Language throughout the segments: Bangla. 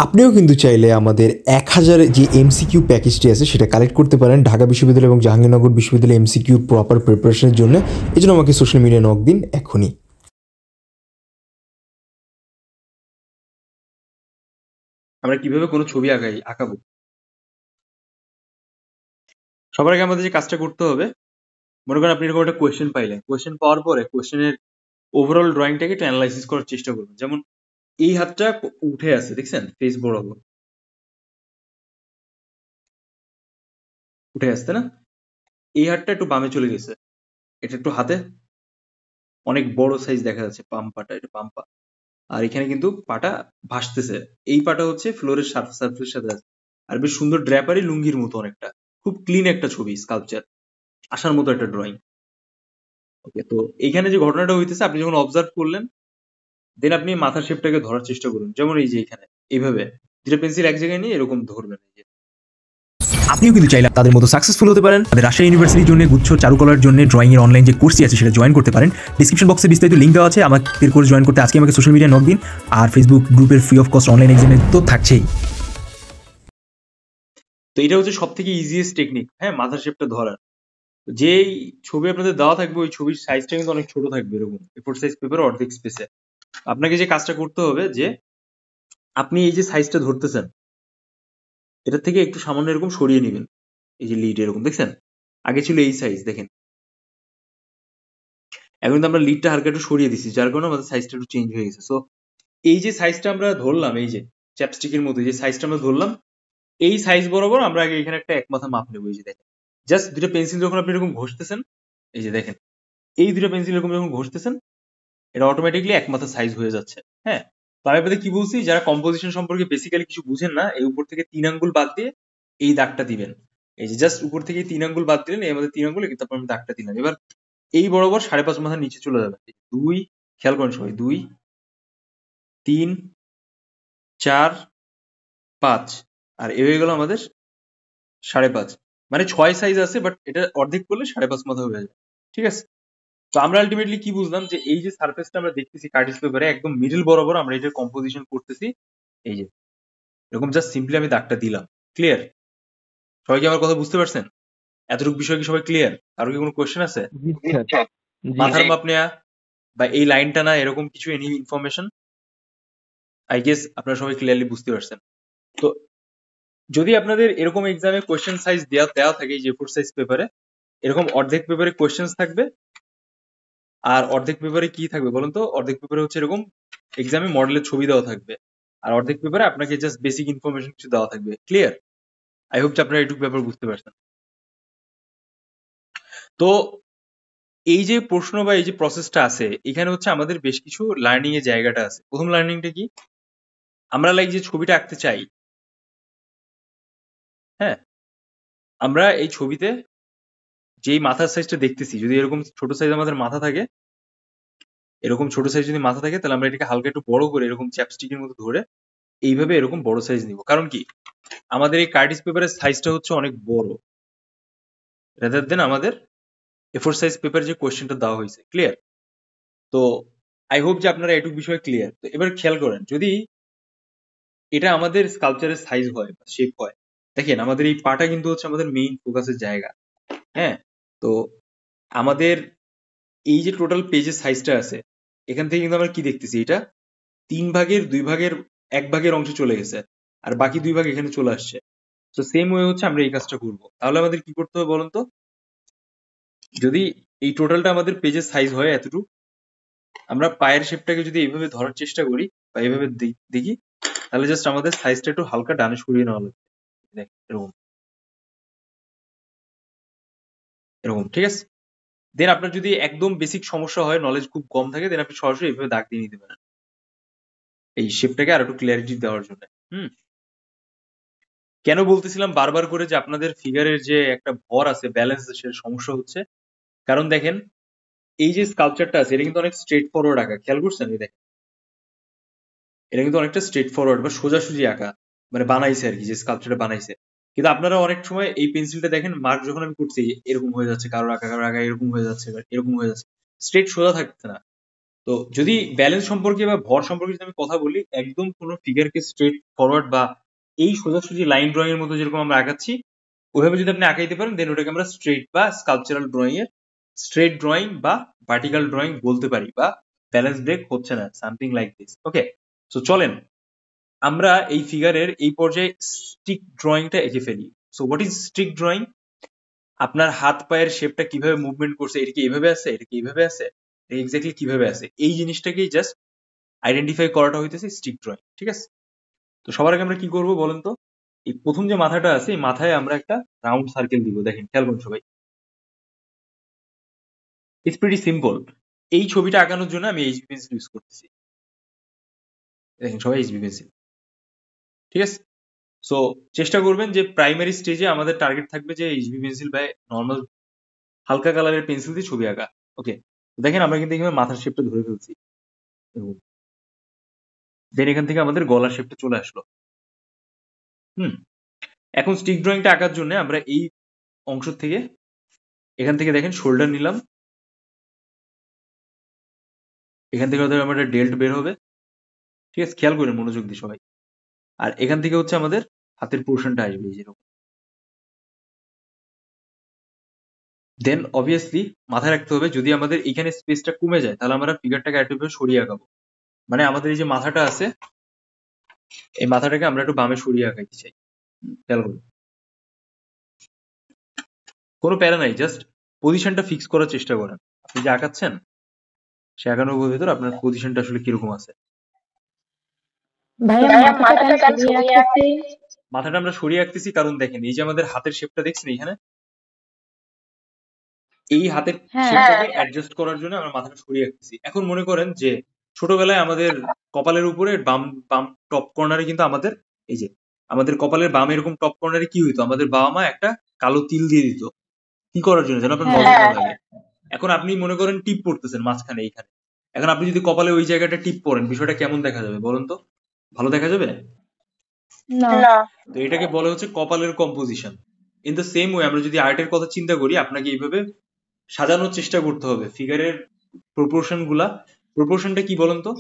আপনিও কিন্তু চাইলে আমাদের 1000 যে এমসিকিউ প্যাকেজটি আছে সেটা কালেক্ট করতে পারেন ঢাকা বিশ্ববিদ্যালয় এবং জাহাঙ্গীরনগর বিশ্ববিদ্যালয় এমসিকিউ প্রপার প্রিপারেশনের জন্য। এই জন্য আমাকে সোশ্যাল মিডিয়ায় নক দিন এখনই। আমরা কিভাবে কোনো ছবি আঁকাবো। সবার আগে আমাদের যে কাজটা করতে হবে, মনে করেন আপনি এরকম একটা কোয়েশ্চেন পাইলেন, কোয়েশ্চেন পাওয়ার পরে কোয়েশ্চেনের ওভারঅল ড্রয়িংটাকে একটু অ্যানালাইসিস করার চেষ্টা করবেন। যেমন এই হাতটা উঠে আছে, দেখছেন ফেস বরাবর উঠে আসছে না, এই হাতটা একটু বামে চলে গেছে, এটা একটু হাতে অনেক বড় সাইজ দেখা যাচ্ছে, পাম পাটা, এটা পাম পা। আর এখানে কিন্তু পাটা ভাসতেছে, এই পাটা হচ্ছে ফ্লোরের সারফেসের সাথে আছে। আর বেশ সুন্দর ড্র্যাপারি লুঙ্গির মতো অনেকটা, খুব ক্লিন একটা ছবি, স্কাল্পচার আসার মতো একটা ড্রয়িং। ওকে, তো এইখানে যে ঘটনাটা হইতেছে আপনি যখন অবজার্ভ করলেন, দেন আপনি মাথার শেপটাকে ধরার চেষ্টা করুন। যেমন এই যে এখানে এইভাবে দুটো পেন্সিল এক জায়গায় নিয়ে এরকম ধরবেন। এই যে আপনিও কিন্তু চাইলে তাদের মতো সাকসেসফুল হতে পারেন। আমাদের রাজশাহী ইউনিভার্সিটির জন্য গুচ্ছ চারুকলার জন্য ড্রয়িং এর অনলাইন যে কোর্সটি আছে সেটা জয়েন করতে পারেন। ডিসক্রিপশন বক্সে বিস্তারিত লিঙ্ক দেওয়া আছে। আমাদের কোর্স জয়েন করতে আজকে আমাকে সোশ্যাল মিডিয়া নক দিন। আর ফেসবুক গ্রুপের ফ্রি অফ কস্ট অনলাইন এক্সামের তো থাকছেই। তো এটা হচ্ছে সব থেকে ইজিয়েস্ট টেকনিক, হ্যাঁ, মাথার শেপটা ধরার। যেই ছবি আপনাদের দেওয়া থাকবে ওই ছবির সাইজটা কিন্তু অনেক ছোট থাকবে, এরকম এ4 সাইজ পেপার অর্ধেক স্পেসে। আপনাকে যে কাজটা করতে হবে যে আপনি এই যে সাইজটা ধরতেছেন এটা থেকে একটু সামান্য এরকম সরিয়ে নেবেন। এই যে লিড এরকম দেখছেন, আগে ছিল এই সাইজ, দেখেন এখন কিন্তু আমরা লিডটা হালকা একটু সরিয়ে দিচ্ছি, যার কারণে আমাদের সাইজটা একটু চেঞ্জ হয়ে গেছে। সো এই যে সাইজটা আমরা ধরলাম, এই যে চ্যাপস্টিকের মতো যে সাইজটা আমরা ধরলাম, এই সাইজ বরাবর আমরা আগে এখানে একটা এক মাথা মাপ নেবো। এই যে দেখেন, জাস্ট দুটো পেন্সিল যখন আপনি এরকম ঘষতেছেন, এই যে দেখেন এই দুটো পেন্সিল এরকম যখন ঘষতেছেন, এটা অটোমেটিকলি এক মাথা সাইজ হয়ে যাচ্ছে। হ্যাঁ, তো আমি আপনাদের কি বলছি, যারা কম্পোজিশন সম্পর্কে বেসিক্যালি কিছু বুঝেন না, এই উপর থেকে 3 আঙ্গুল বাদ দিয়ে এই দাগটা দিবেন। এই যে জাস্ট উপর থেকে 3 আঙ্গুল বাদ দিলেন, এই আমাদের 3 আঙ্গুলে কিন্তু আমি দাগটা দিলাম। এবার এই বরাবর 5.5 মাথা নিচে চলে যাবে। 2, খেয়াল করেন সবাই, 2, 3, 4, 5, আর এ হয়ে গেল আমাদের 5.5। মানে 6 সাইজ আছে, বাট এটা অর্ধেক করলে 5.5 মাথা হয়ে যায়। ঠিক আছে, তো আমরা আলটিমেটলি কি বুঝলাম, যে এই যে সারফেসটা আমরা দেখতেছি কার্টিস পেপারে একদম মিডল বরাবর আমরা এটার কম্পোজিশন করতেছি। এই যে এরকম জাস্ট সিম্পলি আমি দাগটা দিলাম। ক্লিয়ার? সবাই কি আমার কথা বুঝতে পারছেন? এতটুকু বিষয় কি সবাই ক্লিয়ার? কারো কি কোনো কোয়েশ্চেন আছে? মাথার মাপ নেয়া বা এই লাইনটা না, এরকম কিছু এনি ইনফরমেশন? আই গেস আপনারা সবাই ক্লিয়ারলি বুঝতে পারছেন। তো যদি আপনাদের এরকম এক্সামে কোয়েশ্চেন সাইজ দেওয়া থাকে, এই যে A4 সাইজ পেপারে, এরকম অর্ধেক পেপারে কোয়েশ্চেন থাকবে, আর অর্ধেক পেপারে কি থাকবে বলুন তো? অর্ধেক পেপারে হচ্ছে এরকম এক্সামে মডেলের ছবি দেওয়া থাকবে, আর অর্ধেক পেপারে আপনাকে জাস্ট বেসিক ইনফরমেশন কিছু দেওয়া থাকবে। ক্লিয়ার? আই হোপ যে আপনারা এইটুকু ব্যাপার বুঝতে পারছেন। তো এই যে প্রশ্ন বা এই যে প্রসেসটা আছে, এখানে হচ্ছে আমাদের বেশ কিছু লার্নিং এর জায়গাটা আছে। প্রথম লার্নিংটা কি, আমরা লাইক যে ছবিটা আঁকতে চাই, হ্যাঁ, আমরা এই ছবিতে যেই মাথার সাইজটা দেখতেছি, যদি এরকম ছোট সাইজ আমাদের মাথা থাকে, এরকম ছোট সাইজ যদি মাথা থাকে, তাহলে আমরা এটাকে হালকা একটু বড় করে এরকম চ্যাপস্টিকের মতো ধরে এইভাবে এরকম বড় সাইজ নিব। কারণ কি, আমাদের এই কার্টিস পেপারের সাইজটা হচ্ছে অনেক বড়, রাদার দেন আমাদের A4 সাইজ পেপার যে কোয়েশ্চেনটা দেওয়া হয়েছে। ক্লিয়ার? তো আই হোপ যে আপনারা এটুকু বিষয় ক্লিয়ার। তো এবার খেয়াল করেন, যদি এটা আমাদের স্কাল্পচারের সাইজ হয় বা শেপ হয়, দেখেন আমাদের এই পাটা কিন্তু হচ্ছে আমাদের মেইন ফোকাসের জায়গা। হ্যাঁ, তো আমাদের এই যে টোটাল পেজের সাইজটা আছে, এখান থেকে কিন্তু আমরা কি দেখতেছি, এটা 3 ভাগের 2 ভাগের 1 ভাগের অংশে চলে গেছে, আর বাকি 2 ভাগ এখানে চলে আসছে। তো সেম ওয়ে হচ্ছে আমরা এই কাজটা করবো। তাহলে আমাদের কি করতে হবে বলুন তো? যদি এই টোটালটা আমাদের পেজের সাইজ হয় এতটুকু, আমরা পায়ের শেপটাকে যদি এইভাবে ধরার চেষ্টা করি বা এইভাবে দেখি, তাহলে জাস্ট আমাদের সাইজটা একটু হালকা ডানে সরিয়ে নেওয়া লাগবে। এরকম এরকম, ঠিক আছে? দেন আপনার যদি একদম বেসিক সমস্যা হয়, নলেজ খুব কম থাকে, দেন আপনি সরাসরি এইভাবে দাগ দিয়ে নিতে পারেন এই শেপটাকে আর একটু ক্লিয়ারিটি দেওয়ার জন্য। কেন বলতেছিলাম বারবার করে যে আপনাদের ফিগারের যে একটা ভর আছে, ব্যালেন্স, সেটা সমস্যা হচ্ছে। কারণ দেখেন, এই যে স্কাল্পচারটা আছে এটা কিন্তু অনেক স্ট্রেট ফরওয়ার্ড আঁকা, খেয়াল করছেন? এই দেখেন, এটা কিন্তু অনেকটা স্ট্রেট ফরওয়ার্ড বা সোজাসুজি আঁকা, মানে বানাইছে আর কি, যে স্কাল্পচারটা বানাইছে। কিন্তু আপনারা অনেক সময় এই পেন্সিলটা দেখেন, মার্ক যখন আমি করছি এরকম হয়ে যাচ্ছে, কারোর আঁকা এরকম হয়ে যাচ্ছে, এরকম হয়ে যাচ্ছে, স্ট্রেট সোজা থাকছে না। তো যদি ব্যালেন্স সম্পর্কে বা ভর সম্পর্কে যদি আমি কথা বলি, একদম কোনো ফিগারকে স্ট্রেট ফরওয়ার্ড বা এই সোজাসুজি লাইন ড্রয়িং এর মতো যেরকম আমরা আঁকাচ্ছি ওইভাবে যদি আপনি আঁকাইতে পারেন, দেন ওটাকে আমরা স্ট্রেট বা স্কাল্পচারাল ড্রয়িং এর স্ট্রেট ড্রয়িং বা ভার্টিক্যাল ড্রয়িং বলতে পারি, বা ব্যালেন্স ব্রেক হচ্ছে না, something like this. Okay, so চলেন আমরা এই ফিগারের এই পর্যায়ে স্টিক ড্রয়িংটা এঁকে ফেলি। So what is stick drawing? আপনার হাত পায়ের শেপটা কিভাবে মুভমেন্ট করছে, এটা কি এইভাবে আছে, এটা কি এইভাবে আছে, এক্স্যাক্টলি কিভাবে আছে, এই জিনিসটাকেই জাস্ট আইডেন্টিফাই করাটা হইতেছে স্টিক ড্রয়িং। ঠিক আছে, তো সবার আগে আমরা কি করব বলেন তো? এই প্রথম যে মাথাটা আছে এই মাথায় আমরা একটা রাউন্ড সার্কেল দিব। দেখেন, খেয়াল করুন সবাই, ইটস প্রিটি সিম্পল। এই ছবিটা আঁকানোর জন্য আমি এইচবি পেন্সিল ইউজ করতেছি। দেখেন সবাই এইচবি পেন্সিল। ঠিক আছে, সো চেষ্টা করবেন যে প্রাইমারি স্টেজে আমাদের টার্গেট থাকবে যে এইচবি পেন্সিল বা নর্মাল হালকা কালারের পেন্সিল দিয়ে ছবি আঁকা। ওকে, দেখেন আমরা কিন্তু এখানে মাথার শেপটা ধরে ফেলছি, দেন এখান থেকে আমাদের গলার শেপটা চলে আসলো। এখন স্টিক ড্রয়িংটা আঁকার জন্য আমরা এই অংশ থেকে, এখান থেকে দেখেন শোল্ডার নিলাম, এখান থেকে আমাদের একটা ডেল্ট বের হবে। ঠিক আছে, খেয়াল করেন মনোযোগ দিয়ে সবাই। আর এখান থেকে হচ্ছে আমাদের হাতের পোর্শনটা আসবে যেরকম। দেন অবভিয়াসলি মাথায় রাখতে হবে, যদি আমাদের এখানে স্পেসটা কমে যায় তাহলে আমরা ফিগারটাকে একটু সরিয়ে আঁকাবো। মানে আমাদের এই যে মাথাটা আছে, এই মাথাটাকে আমরা একটু বামে সরিয়ে আঁকাইতে চাই। খেয়াল করুন, কোনো প্যারা নাই, জাস্ট পজিশনটা ফিক্স করার চেষ্টা করেন। আপনি যে আঁকাচ্ছেন সে আঁকানোর ভিতর আপনার পজিশনটা আসলে কিরকম আছে। ভাইয়া মাথাটা কেন সরিয়ে রাখতেছি? মাথাটা আমরা সরিয়ে রাখতেছি কারণ দেখেন এই যে আমাদের হাতের শেপটা দেখছেন এখানে, এই হাতের শেপটাকে অ্যাডজাস্ট করার জন্য আমরা মাথাটা সরিয়ে রাখতেছি। এখন মনে করেন যে ছোটবেলায় আমাদের কপালের উপরে বাম বাম টপ কর্নারে কিন্তু আমাদের এই যে আমাদের কপালের বাম এরকম টপ কর্নারে কি হইতো, আমাদের বাবা মা একটা কালো তিল দিয়ে দিত কি করার জন্য, যেন আপনার নজর না লাগে। এখন আপনি মনে করেন টিপ পড়তেছেন মাঝখানে এইখানে, এখন আপনি যদি কপালে ওই জায়গাটা টিপ পড়েন বিষয়টা কেমন দেখা যাবে বলুন তো? ভালো দেখা যাবে না। তো এটাকে বলে হচ্ছে কপালের composition. In the same way আমরা যদি আর্টের কথা চিন্তা করি, আপনাকে এইভাবে সাজানোর চেষ্টা করতে হবে ফিগারের প্রপোর্শন গুলা। প্রপোর্শনটা কি বলেন তো?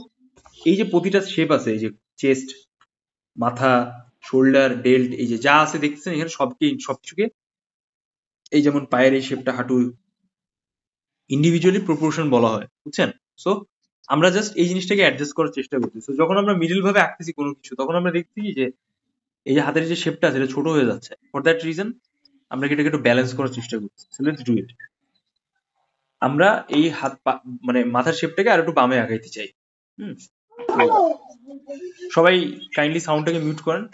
এই যে প্রতিটা শেপ আছে, এই যে চেস্ট, মাথা, শোল্ডার, ডেল্ট, এই যে যা আছে দেখতেছেন এখানে সবকিছুকে, এই যেমন পায়ের এই শেপটা, হাঁটু, ইন্ডিভিজুয়ালি প্রপোর্শন বলা হয়, বুঝছেন? সো আমরা জাস্ট এই জিনিসটাকে অ্যাডজাস্ট করার চেষ্টা করতেছি। তো যখন আমরা মিডল ভাবে আঁকতেছি কোনো কিছু, তখন আমরা দেখছি যে এই যে হাতের যে শেপটা আছে এটা ছোট হয়ে যাচ্ছে। ফর দ্যাট রিজন আমরা এটাকে একটু ব্যালেন্স করার চেষ্টা করছি। So let's do it. আমরা এই মানে মাথার শেপটাকে আর একটু বামে আগাইতে চাই। সবাই কাইন্ডলি সাউন্ডটাকে মিউট করেন।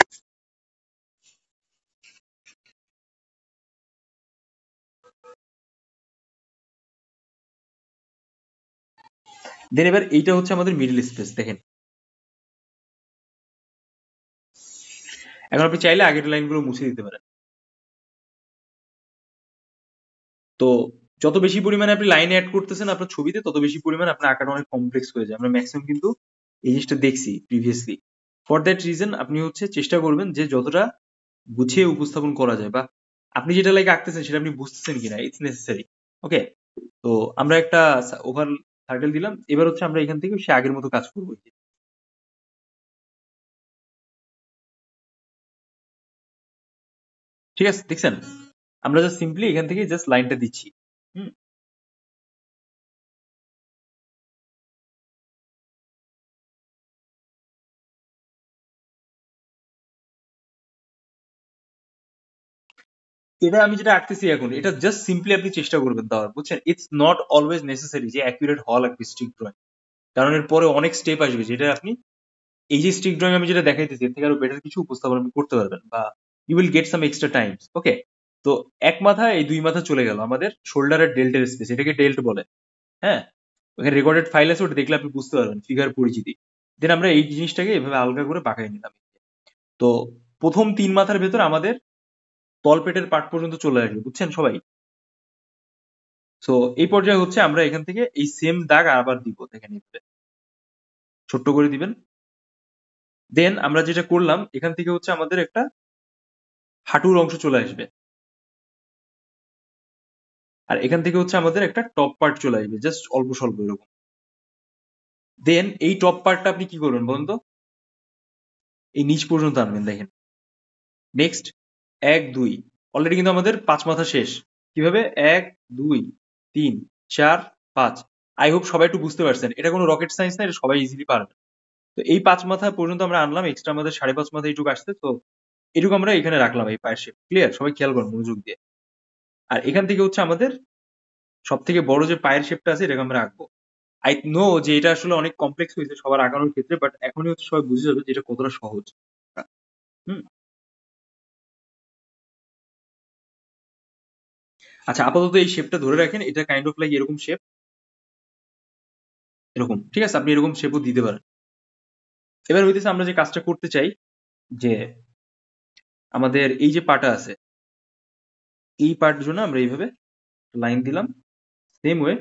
দেন এবার এইটা হচ্ছে আমাদের মিডল স্পেস। দেখেন এখন আপনি চাইলে আগের লাইনগুলো মুছে দিতে পারেন। তো যত বেশি পরিমাণে আপনি লাইন অ্যাড করতেছেন আপনার ছবিতে, তত বেশি পরিমাণে আপনার আঁকাটা অনেক কমপ্লেক্স হয়ে যায়। আমরা ম্যাক্সিমাম কিন্তু এই জিনিসটা দেখছি প্রিভিয়াসলি। ফর দ্যাট রিজন আপনি হচ্ছে চেষ্টা করবেন যে যতটা গুছিয়ে উপস্থাপন করা যায়, বা আপনি যেটা লাইক আঁকতেছেন সেটা আপনি বুঝতেছেন কিনা, ইটস নেসেসারি। ওকে, তো আমরা একটা ওভার সার্কেল দিলাম। এবার হচ্ছে আমরা এখান থেকে সে আগের মতো কাজ করবো। ঠিক আছে, দেখছেন আমরা জাস্ট সিম্পলি এখান থেকে জাস্ট লাইনটা দিচ্ছি। এটা আমি যেটা আঁকতেছি এখন, এটা জাস্ট সিম্পলি আপনি চেষ্টা করবেন দেওয়ার, বুঝছেন? ইটস নট অলওয়েজ নেসেসারি যে অ্যাকুরেট হওয়া লাগবে স্টিক ড্রয়িং, কারণ এর পরে অনেক স্টেপ আসবে যেটা আপনি এই যে স্টিক ড্রয়িং আমি যেটা দেখাইতেছি এর থেকে আরো বেটার কিছু উপস্থাপন আপনি করতে পারবেন, বা you will get some extra times. Okay, তো এক মাথা এই দুই মাথা চলে গেল আমাদের শোল্ডারের ডেল্টের স্পেস, এটাকে ডেল্ট বলে। হ্যাঁ, ওখানে রেকর্ডেড ফাইল আছে, ওটা দেখলে আপনি বুঝতে পারবেন ফিগার পরিচিতি। দেন আমরা এই জিনিসটাকে এভাবে আলগা করে বাঁকাই নিলাম। তো প্রথম 3 মাথার ভেতর আমাদের তলপেটের পাট পর্যন্ত চলে আসবে, বুঝছেন সবাই? সো এই পর্যায়ে হচ্ছে আমরা এখান থেকে এই সেম দাগ আবার দিব, দেখেন এইভাবে ছোট্ট করে দিবেন। দেন আমরা যেটা করলাম এখান থেকে হচ্ছে আমাদের একটা হাঁটুর অংশ চলে আসবে, আর এখান থেকে হচ্ছে আমাদের একটা টপ পার্ট চলে আসবে, জাস্ট অল্প স্বল্প এরকম। দেন এই টপ পার্টটা আপনি কি করবেন বলুন তো, এই নিচ পর্যন্ত আনবেন। দেখেন নেক্সট 1 2 অলরেডি কিন্তু আমাদের 5 মাথা শেষ। কিভাবে 1 2 3 4 5। আই হোপ সবাই একটু বুঝতে পারছেন, এটা কোনো রকেট সায়েন্স না, এটা সবাই ইজিলি পারবে। তো এই 5 মাথা পর্যন্ত আমরা আনলাম, এক্সট্রা আমাদের 5.5 মাথা এইটুকু আসছে। তো এটুকু আমরা এখানে রাখলাম এই পায়ের শেপ। ক্লিয়ার? সবাই খেয়াল করুন মনোযোগ দিয়ে। আর এখান থেকে হচ্ছে আমাদের সব থেকে বড় যে পায়ের শেপটা আছে এটাকে আমরা আঁকবো। আই নো যে এটা আসলে অনেক কমপ্লেক্স হয়েছে সবার আঁকানোর ক্ষেত্রে, বাট এখনই হচ্ছে সবাই বুঝে যাবে যে এটা কতটা সহজ। হুম। আচ্ছা, আপাতত এই শেপটা ধরে রাখেন, এটা কাইন্ড অফ লাইক এরকম শেপ, এরকম। ঠিক আছে, আপনি এরকম শেপও দিতে পারেন। এবার হইতেছে আমরা যে কাজটা করতে চাই, যে আমাদের এই যে পাটা আছে, এই পার্ট জন্য আমরা এইভাবে লাইন দিলাম, সেম ওয়ে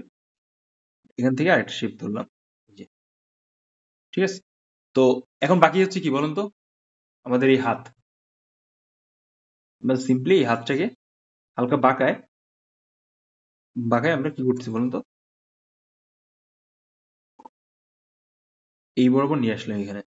এখান থেকে আরেকটা শেপ ধরলাম। ঠিক আছে, তো এখন বাকি হচ্ছে কি বলুন তো, আমাদের এই হাত। আমরা সিম্পলি এই হাতটাকে হালকা বাঁকায় আমরা কি করতেছি বলুন তো, এই বরাবর নিয়ে আসলাম এখানে।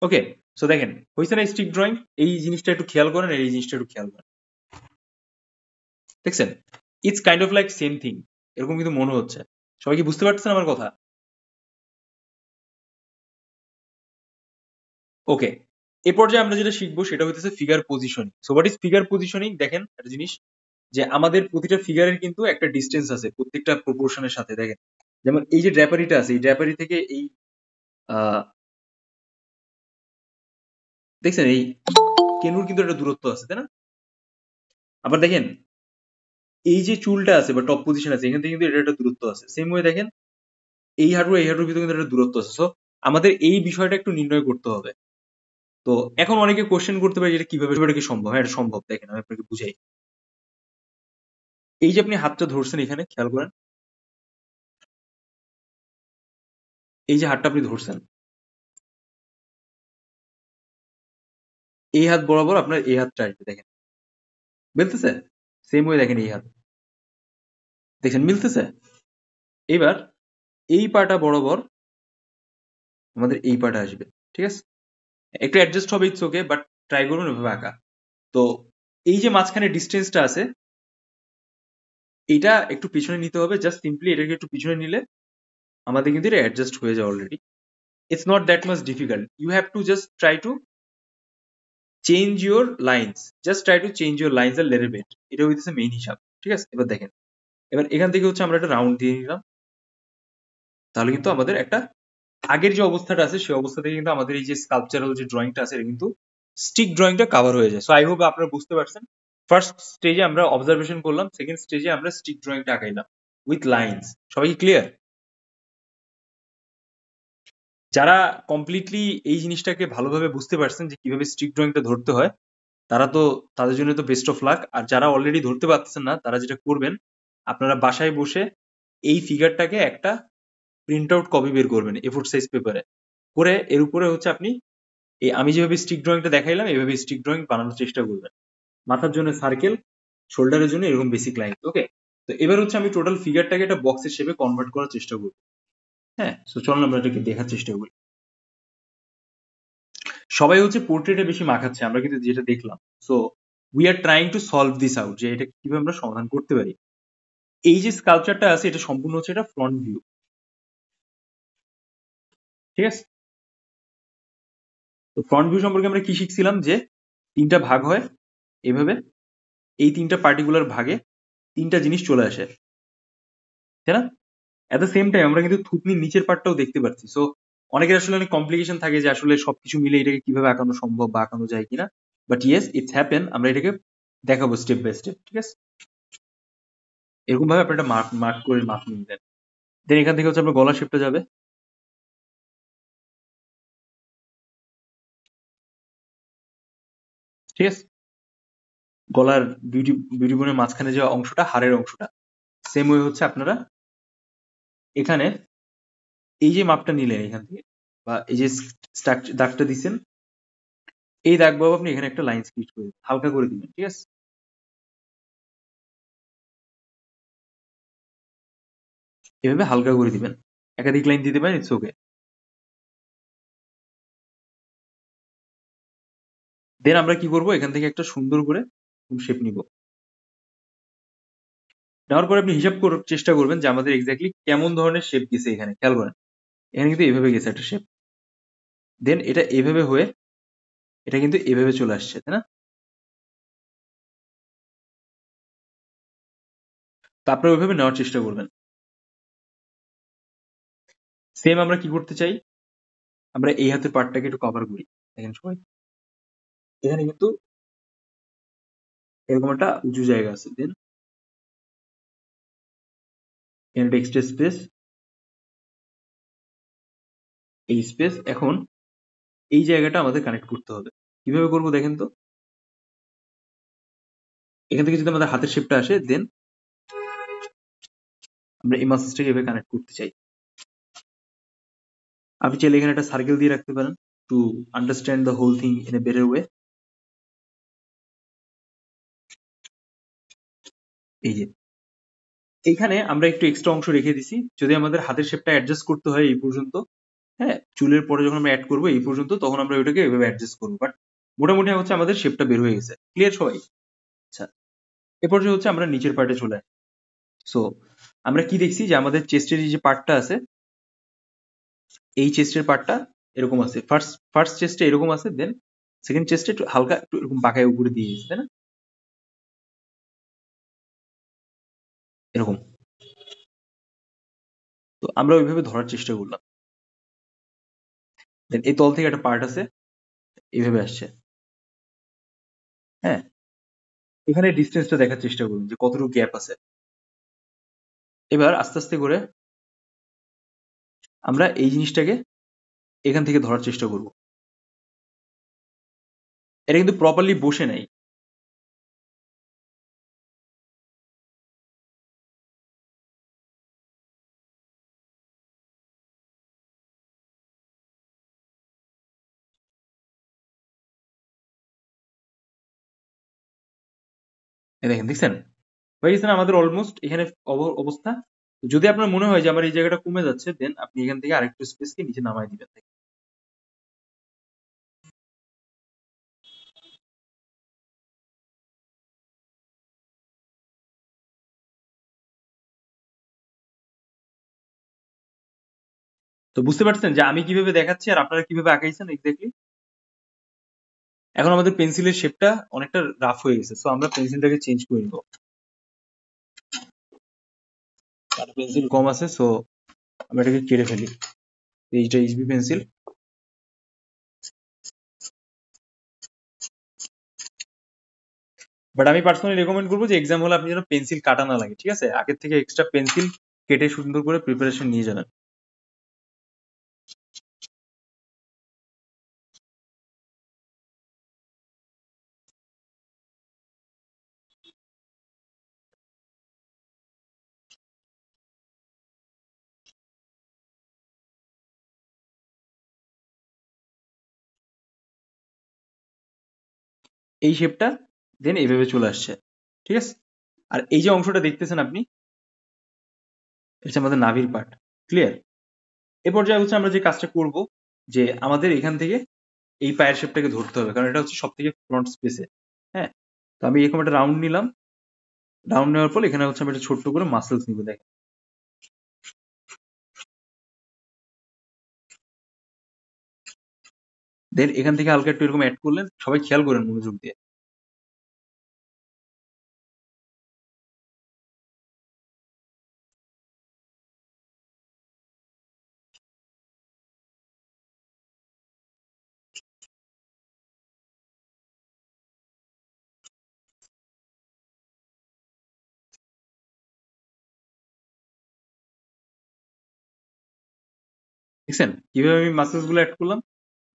ওকে, সো দেখেন হয়েছে না স্টিক ড্রয়িং? এই জিনিসটা একটু খেয়াল করেন, এই জিনিসটা একটু খেয়াল করেন। দেখছেন, it's kind of like same thing, এরকম কিন্তু মনে হচ্ছে। সবাই কি বুঝতে পারছেন আমার কথা? ওকে, এ পর্যায়ে আমরা যেটা শিখবো সেটা হচ্ছে figure positioning. So what is figure positioning? দেখেন একটা জিনিস, যে আমাদের প্রতিটা ফিগারের কিন্তু একটা ডিস্টেন্স আছে প্রত্যেকটা প্রপোর্শনের সাথে। দেখেন যেমন এই যে ড্র্যাপারিটা আছে, এই ড্র্যাপারি থেকে এই দেখছেন এই কেনুর কিন্তু একটা দূরত্ব আছে, তাই না? আবার দেখেন এই যে চুলটা আছে বা টপ পজিশন আছে, এখান থেকে কিন্তু এটা একটা দূরত্ব আছে। সেম ওয়ে দেখেন এই হাঁটুর ভিতরে কিন্তু একটা দূরত্ব আছে। সো আমাদের এই বিষয়টা একটু নির্ণয় করতে হবে। তো এখন অনেকে কোশ্চেন করতে পারে এটা কিভাবে, এটা কি সম্ভব? হ্যাঁ, এটা সম্ভব। দেখেন আমি আপনাকে বুঝাই। এই যে আপনি হাতটা ধরছেন এখানে, খেয়াল করেন এই যে হাতটা আপনি ধরছেন, এই হাত বরাবর আপনার এই হাতটা আসবে। দেখেন মিলতেছে? সেম ওয়ে দেখেন এই হাত, দেখেন মিলতেছে? এবার এই পাটা বরাবর আমাদের এই পাটা আসবে। ঠিক আছে, একটু অ্যাডজাস্ট হবে, ইটস ওকে, বাট ট্রাই করুন এভাবে আঁকা। তো এই যে মাঝখানে ডিস্টেন্সটা আছে, এটা একটু পিছনে নিতে হবে। জাস্ট সিম্পলি এটাকে একটু পিছনে নিলে আমাদের কিন্তু এটা অ্যাডজাস্ট হয়ে যায় already. It's not that much difficult, you have to just try to change your lines, just try to change your lines আর লিটল বিট। এটা হইতেছে মেইন হিসাব। ঠিক আছে, এবার দেখেন, এবার এখান থেকে হচ্ছে আমরা একটা রাউন্ড দিয়ে নিলাম, তাহলে কিন্তু আমাদের একটা আগের যে অবস্থাটা আছে সেই অবস্থা থেকে কিন্তু আমাদের এই যে স্কাল্পচারাল যে ড্রয়িংটা আছে এটা কিন্তু স্টিক ড্রয়িংটা কভার হয়ে যায়। সো আই হোপ আপনারা বুঝতে পারছেন। ফার্স্ট স্টেজে আমরা অবজারভেশন করলাম, সেকেন্ড স্টেজে আমরা স্টিক ড্রয়িংটা আঁকাইলাম উইথ লাইন্স। সবাই কি ক্লিয়ার? যারা কমপ্লিটলি এই জিনিসটাকে ভালোভাবে বুঝতে পারছেন যে কিভাবে স্টিক ড্রয়িংটা ধরতে হয়, তারা তো, তাদের জন্য তো বেস্ট অফ লাক। আর যারা অলরেডি ধরতে পারতেছেন না, তারা যেটা করবেন, আপনারা বাসায় বসে এই ফিগারটাকে একটা প্রিন্ট আউট কপি বের করবেন A4 সাইজ পেপারে করে, এর উপরে হচ্ছে আপনি এই আমি যেভাবে স্টিক ড্রয়িংটা দেখাইলাম এইভাবে স্টিক ড্রয়িং বানানোর চেষ্টা করবেন। মাথার জন্য সার্কেল, শোল্ডারের জন্য এরকম বেসিক লাইন। ওকে, তো এবার হচ্ছে আমি টোটাল ফিগারটাকে একটা বক্সের শেপে কনভার্ট করার চেষ্টা করব। হ্যাঁ, তো চলুন আমরা এটাকে দেখার চেষ্টা করি। সবাই হচ্ছে পোর্ট্রেটে বেশি মাখাচ্ছে, আমরা কিন্তু যেটা দেখলাম। So we are trying to solve this out, যে এটা কিভাবে আমরা সমাধান করতে পারি। এই যে স্কাল্পচারটা আছে এটা সম্পূর্ণ হচ্ছে এটা ফ্রন্ট ভিউ। ঠিক আছে, তো ফ্রন্ট ভিউ সম্পর্কে আমরা কি শিখছিলাম, যে তিনটা ভাগ হয় এইভাবে, এই তিনটা পার্টিকুলার ভাগে তিনটা জিনিস চলে আসে, তাই না? এট দ্য সেম টাইম আমরা কিন্তু থুতনির নিচের পার্টটাও দেখতে পাচ্ছি। সো অনেকের আসলে অনেক কমপ্লিকেশন থাকে যে আসলে সবকিছু মিলে এটাকে কিভাবে আঁকানো সম্ভব বা আঁকানো যায় কিনা, বাট ইয়েস ইটস হ্যাপেন। আমরা এটাকে দেখাবো স্টেপ বাই স্টেপ। ঠিক আছে, এরকম ভাবে আপনি একটা মার্ক করে মাপ নিয়ে দেন। দেন এখান থেকে হচ্ছে আপনার গলা শেপটা যাবে। ঠিক আছে, গলার বিউটি বোনের মাঝখানে যে অংশটা, হাড়ের অংশটা, সেম ওয়ে হচ্ছে আপনারা এখানে এই যে মাপটা নিলেন এখান থেকে, বা এই যে দাগটা দিচ্ছেন, এই দাগ বাবু আপনি এখানে একটা লাইন স্কেচ করে দিবেন, হালকা করে দিবেন, ঠিক আছে? এভাবে হালকা করে দিবেন, একাধিক লাইন দিতে পারেন, ইটস ওকে। দেন আমরা কি করব, এখান থেকে একটা সুন্দর করে শেপ নিব। নেওয়ার পরে আপনি হিসাব করার চেষ্টা করবেন যে আমাদের এক্স্যাক্টলি কেমন ধরনের শেপ গেছে এখানে, খেয়াল করেন। এখানে কিন্তু এভাবে গেছে একটা শেপ, দেন এটা এভাবে হয়ে এটা কিন্তু এভাবে চলে আসছে, তাই না? তো আপনারা ওইভাবে নেওয়ার চেষ্টা করবেন। সেম আমরা কি করতে চাই, আমরা এই হাতের পার্টটাকে একটু কভার করি। দেখেন সবাই, এখানে কিন্তু এরকম একটা উঁচু জায়গা আছে, দেন এখানে একটা এক্সট্রা স্পেস, এই স্পেস। এখন এই জায়গাটা আমাদের কানেক্ট করতে হবে। কিভাবে করবো দেখেন তো, এখান থেকে যদি আমাদের হাতের শেপটা আসে, দেন আমরা এই মাসেলসটাকে এভাবে কানেক্ট করতে চাই। আপনি চাইলে এখানে একটা সার্কেল দিয়ে রাখতে পারেন to understand the whole thing in a better way. এই যে এইখানে আমরা একটু এক্সট্রা অংশ রেখে দিছি, যদি আমাদের হাতের শেপটা অ্যাডজাস্ট করতে হয় এই পর্যন্ত, হ্যাঁ, চুলের পরে যখন আমরা অ্যাড করবো এই পর্যন্ত, তখন আমরা ওইটাকে এভাবে অ্যাডজাস্ট করবো। বাট মোটামুটি হচ্ছে আমাদের শেপটা বের হয়ে গেছে। ক্লিয়ার সবাই? আচ্ছা, এ পর্যায়ে হচ্ছে আমরা নিচের পার্টে চলে আসি। সো আমরা কি দেখছি যে আমাদের চেস্টের যে পার্টটা আছে, এই চেস্টের পার্টটা এরকম আছে, ফার্স্ট চেস্টে এরকম আছে, দেন সেকেন্ড চেস্টে একটু হালকা একটু এরকম বাঁকায় উপরে দিয়ে গেছে, তাই না? এরকম। তো আমরা ওইভাবে ধরার চেষ্টা করলাম। দেন এই তল থেকে একটা পার্ট আছে, এইভাবে আসছে, হ্যাঁ। এখানে ডিস্টেন্সটা দেখার চেষ্টা করুন যে কতটুকু গ্যাপ আছে। এবার আস্তে আস্তে করে আমরা এই জিনিসটাকে এখান থেকে ধরার চেষ্টা করব। এটা কিন্তু প্রপারলি বসে নাই। এই দেখেন, দেখছেন হয়ে গেছে না আমাদের অলমোস্ট এখানে অবস্থা। যদি আপনার মনে হয় যে আমার এই জায়গাটা কমে যাচ্ছে, দেন আপনি এখান থেকে আরেকটু স্পেসকে নিচে নামায় দিবেন। তো বুঝতে পারছেন যে আমি কিভাবে দেখাচ্ছি আর আপনারা কিভাবে আঁকাইছেন এক্স্যাক্টলি। এখন আমাদের পেন্সিলের শেপটা অনেকটা রাফ হয়ে গেছে, সো আমরা পেন্সিলটাকে চেঞ্জ করে নিব। পেন্সিল কম আছে, সো আমরা এটাকে কেটে ফেলি। এইটা এইচবি পেন্সিল। বাট আমি পার্সোনালি রেকমেন্ড করবো যে এক্সাম হলে আপনি যেন পেন্সিল কাটা না লাগে, ঠিক আছে? আগের থেকে এক্সট্রা পেন্সিল কেটে সুন্দর করে প্রিপারেশন নিয়ে যাবেন। এই শেপটা দেন এইভাবে চলে আসছে, ঠিক আছে? আর এই যে অংশটা দেখতেছেন আপনি, এটা হচ্ছে আমাদের নাভির পার্ট। ক্লিয়ার? এ পর্যায়ে হচ্ছে আমরা যে কাজটা করব, যে আমাদের এখান থেকে এই পায়ের শেপটাকে ধরতে হবে, কারণ এটা হচ্ছে সব থেকে ফ্রন্ট স্পেসে, হ্যাঁ। তো আমি এরকম একটা রাউন্ড নিলাম, রাউন্ড নেওয়ার পর এখানে হচ্ছে আমি একটা ছোট্ট করে মাসেলস নিব। দেখেন, দেন এখান থেকে হালকা একটু এরকম অ্যাড করলেন। সবাই খেয়াল করেন মনোযোগ দিয়ে। দেখছেন কিভাবে আমি মাসেলস গুলো অ্যাড করলাম?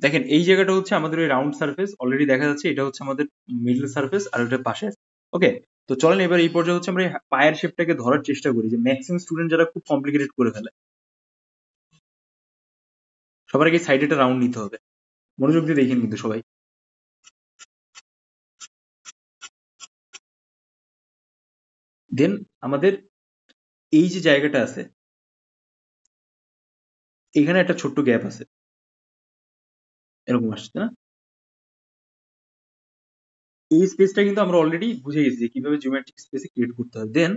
দেখেন এই জায়গাটা হচ্ছে আমাদের ওই রাউন্ড সারফেস, অলরেডি দেখা যাচ্ছে এটা হচ্ছে আমাদের মিডল সারফেস আর ওটা পাশে। ওকে, তো চলেন এবার এই পর্যায়ে হচ্ছে আমরা এই পায়ের শেপটাকে ধরার চেষ্টা করি, যে ম্যাক্সিমাম স্টুডেন্ট যারা খুব কমপ্লিকেটেড করে ফেলে। সবার আগে সাইডে একটা রাউন্ড নিতে হবে। মনোযোগ দিয়ে দেখেন কিন্তু সবাই। দেন আমাদের এই যে জায়গাটা আছে, এখানে একটা ছোট্ট গ্যাপ আছে, এরকম আসছে না? এই স্পেসটা কিন্তু আমরা অলরেডি বুঝে গেছি যে কিভাবে জিওমেট্রিক স্পেসে ক্রিয়েট করতে হয়। দেন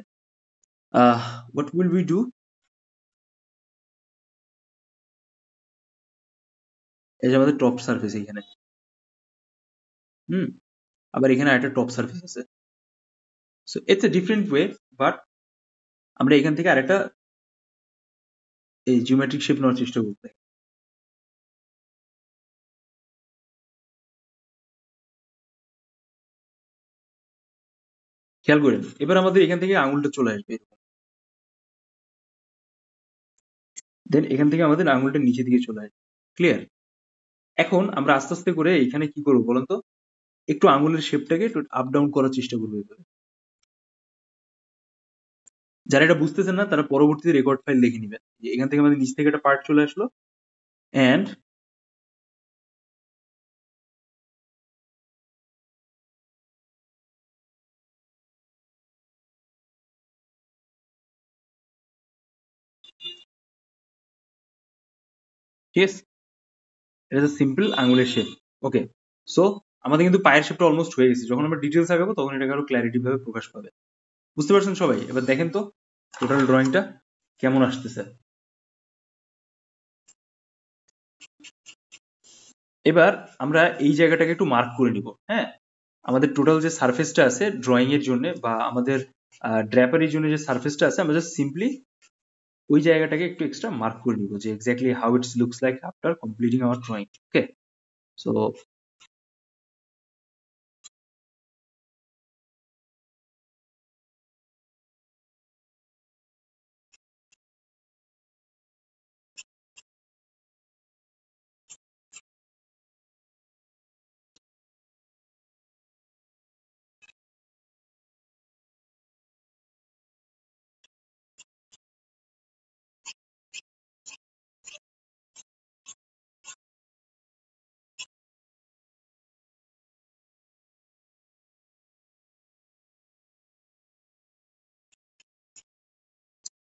হোয়াট উইল উই ডু, এই যে আমাদের টপ সারফেস এইখানে, হুম, আবার এখানে একটা টপ সারফেস আছে। So it's a different way, but আমরা এখান থেকে আরেকটা এই জিওমেট্রিক শেপ নেওয়ার চেষ্টা করতে। খেয়াল করেন, এবার আমাদের এখান থেকে আঙুলটা চলে আসবে এরকম। দেন এখান থেকে আমাদের আঙুলটা নিচে দিকে চলে আসবে। ক্লিয়ার? এখন আমরা আস্তে আস্তে করে এখানে কি করবো বলেন তো, একটু আঙুলের শেপটাকে একটু আপ ডাউন করার চেষ্টা করবো এভাবে। যারা এটা বুঝতেছেন না তারা পরবর্তীতে রেকর্ড ফাইল দেখে নিবেন। যে এখান থেকে আমাদের নিচ থেকে একটা পার্ট চলে আসলো, এন্ড ঠিক আছে, এটা হচ্ছে সিম্পল আঙুলের শেপ। ওকে, সো আমাদের কিন্তু পায়ের শেপটা অলমোস্ট হয়ে গেছে। যখন আমরা ডিটেলস আগাবো তখন এটাকে আরো ক্ল্যারিটি ভাবে প্রকাশ পাবে। বুঝতে পারছেন সবাই? এবার দেখেন তো টোটাল ড্রয়িংটা কেমন আসতেছে। এবার আমরা এই জায়গাটাকে একটু মার্ক করে নিব। হ্যাঁ, আমাদের টোটাল যে সারফেসটা আছে ড্রয়িং এর জন্য বা আমাদের ড্র্যাপারির জন্য যে সারফেসটা আছে, আমরা জাস্ট সিম্পলি ওই জায়গাটাকে একটু এক্সট্রা মার্ক করে নিব যে exactly how it's looks like after completing our drawing. Okay, so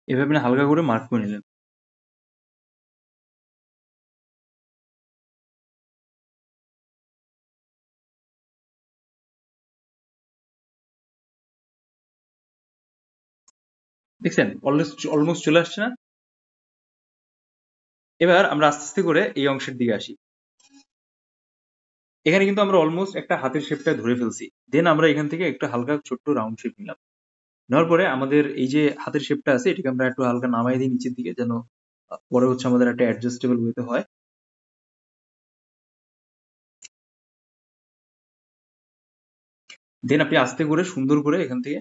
এভাবে না হালকা করে মার্ক করে নিলেন। দেখছেন অলমোস্ট অলমোস্ট চলে আসছে না? এবার আমরা আস্তে আস্তে করে এই অংশের দিকে আসি। এখানে কিন্তু আমরা অলমোস্ট একটা হাতের শেপটা ধরে ফেলছি। দেন আমরা এখান থেকে একটা হালকা ছোট্ট রাউন্ড শেপ নিলাম। নেওয়ার পরে আমাদের এই যে হাতের শেপটা আছে এটাকে আমরা একটু হালকা নামাই দিই নিচের দিকে, যেন পরে হচ্ছে আমাদের একটা অ্যাডজাস্টেবল ওয়েতে হয়। দেন আপনি আস্তে করে সুন্দর করে এখান থেকে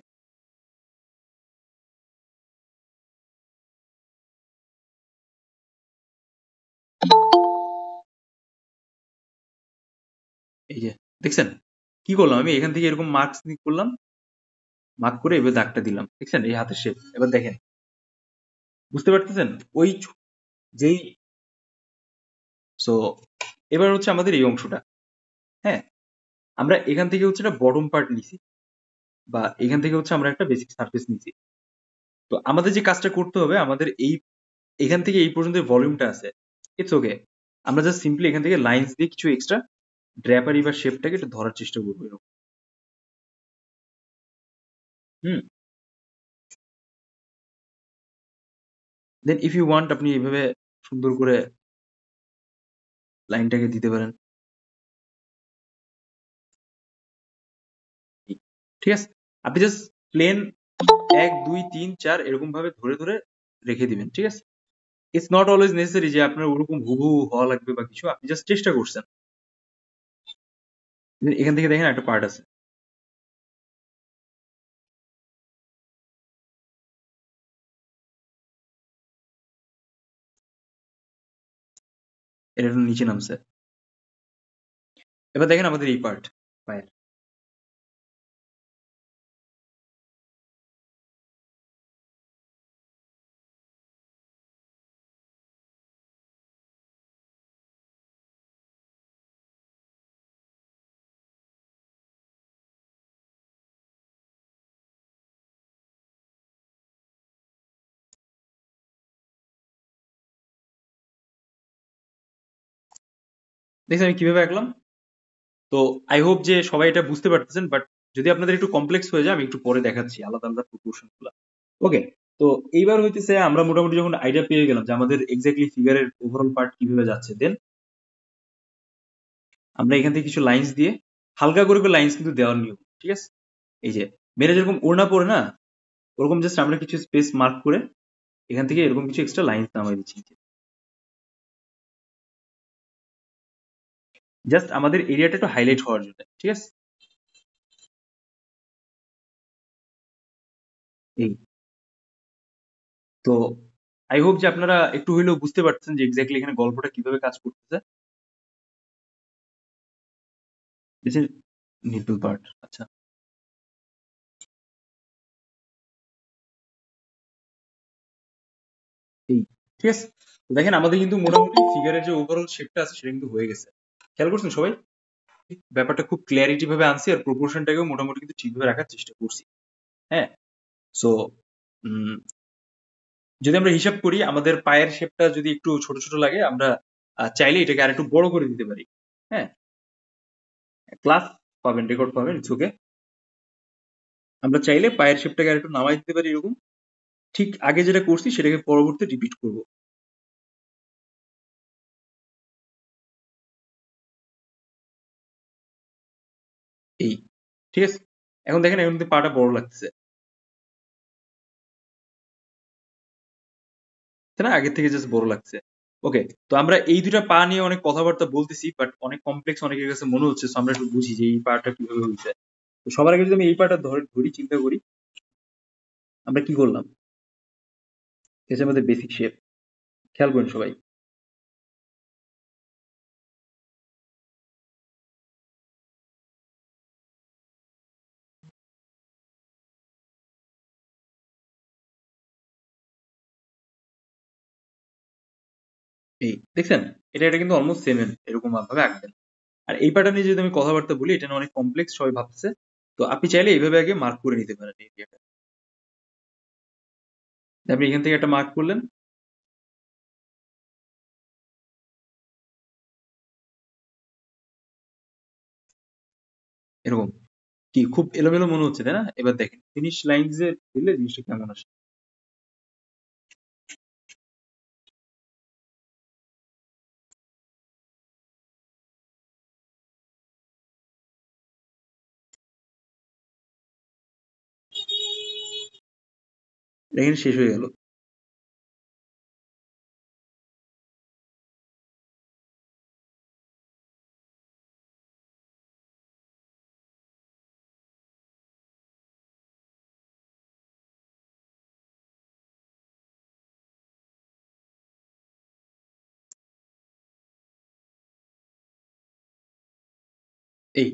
এই যে দেখছেন কি করলাম আমি, এখান থেকে এরকম মার্কস করলাম, মার্ক করে এবার দাগটা দিলাম। দেখছেন এই হাতের শেপ। এবার দেখেন, বুঝতে পারতেছেন ওই যেই, সো এবার হচ্ছে আমাদের এই অংশটা। হ্যাঁ, আমরা এখান থেকে হচ্ছে একটা বটম পার্ট নিছি বা এখান থেকে হচ্ছে আমরা একটা বেসিক সারফেস নিছি। তো আমাদের যে কাজটা করতে হবে, আমাদের এই এখান থেকে এই পর্যন্ত ভলিউমটা আছে, ইটস ওকে, আমরা জাস্ট সিম্পলি এখান থেকে লাইন্স দিয়ে কিছু এক্সট্রা ড্র্যাপারি বা শেপটাকে একটু ধরার চেষ্টা করবো এরকম। হুম, দেন ইফ ইউ ওয়ান্ট আপনি এইভাবে সুন্দর করে লাইনটাকে দিতে পারেন। ঠিক আছে, আপনি জাস্ট প্লেন 1 2 3 4 এরকম ভাবে ধরে ধরে রেখে দিবেন। ঠিক আছে, ইটস নট অলওয়েজ নেসেসারি যে আপনার ওরকম হুবহু হওয়া লাগবে বা কিছু, আপনি জাস্ট চেষ্টা করছেন। এখান থেকে দেখেন একটা পার্ট আছে, এটা একটু নিচে নামছে। এবার দেখেন আমাদের এই পার্ট পায়ের, দেখছেন আমি কিভাবে আঁকলাম? তো আই হোপ যে সবাই এটা বুঝতে পারতেছেন, বাট যদি আপনাদের একটু কমপ্লেক্স হয়ে যায় আমি একটু পরে দেখাচ্ছি আলাদা আলাদা প্রপোর্শন গুলা। ওকে, তো এইবার হইতেছে আমরা মোটামুটি যখন আইডিয়া পেয়ে গেলাম যে আমাদের এক্স্যাক্টলি ফিগারের ওভারঅল পার্ট কিভাবে যাচ্ছে, দেন আমরা এখান থেকে কিছু লাইন্স দিয়ে হালকা করে লাইন্স কিন্তু দেওয়ার নিয়ম, ঠিক আছে? এই যে মেয়েরা যেরকম ওড়না পরে না, ওরকম জাস্ট আমরা কিছু স্পেস মার্ক করে এখান থেকে এরকম কিছু এক্সট্রা লাইন্স নামাই দিচ্ছি। জাস্ট আমাদের এরিয়াটা একটু হাইলাইট হওয়ার জন্য, ঠিক আছে? এই তো আই হোপ যে আপনারা একটু হইলেও বুঝতে পারছেন যে এক্স্যাক্টলি এখানে গল্পটা কিভাবে কাজ করতেছে। This is needle part. আচ্ছা, এই ঠিক আছে। তো দেখেন আমাদের কিন্তু মোটামুটি ফিগারের যে ওভারঅল শেপটা আছে সেটা কিন্তু হয়ে গেছে। খেয়াল করছেন সবাই? ব্যাপারটা খুব ক্লিয়ারিটি ভাবে আনছি আর প্রপোর্শনটাকেও মোটামুটি কিন্তু ঠিকভাবে রাখার চেষ্টা করছি। হ্যাঁ, সো যদি আমরা হিসাব করি আমাদের পায়ের শেপটা যদি একটু ছোট ছোট লাগে, আমরা চাইলে এটাকে আর একটু বড় করে দিতে পারি। হ্যাঁ, ক্লাস পাবেন, রেকর্ড পাবেন, ইটস ওকে। আমরা চাইলে পায়ের শেপটাকে আর একটু নামাই দিতে পারি এরকম। ঠিক আগে যেটা করছি সেটাকে পরবর্তী রিপিট করব। এই ঠিক আছে। এখন দেখেন এখন কিন্তু পাটা বড় লাগতেছে, তাই না? আগের থেকে জাস্ট বড় লাগছে। ওকে, তো আমরা এই দুটা পা নিয়ে অনেক কথাবার্তা বলতেছি, বাট অনেক কমপ্লেক্স অনেকের কাছে মনে হচ্ছে। সো আমরা একটু বুঝি যে এই পাটা কিভাবে হয়েছে। তো সবার আগে যদি আমি এই পাটা ধরি চিন্তা করি আমরা কি করলাম। এটা হচ্ছে আমাদের বেসিক শেপ। খেয়াল করেন সবাই। এই দেখছেন, এটা কিন্তু অলমোস্ট সেম এরকম ভাবে আঁকবেন। আর এই প্যাটার্ন নিয়ে যদি আমি কথাবার্তা বলি এটা না অনেক কমপ্লেক্স সবাই ভাবছে। তো আপনি চাইলে এইভাবে আগে মার্ক করে নিতে পারেন এই এরিয়াটা। আপনি এখান থেকে একটা মার্ক করলেন, এরকম। কি খুব এলোমেলো মনে হচ্ছে, তাই না? এবার দেখেন ফিনিশ লাইনস এ দিলে জিনিসটা কেমন আসে। দেখেন শেষ হয়ে গেল। এই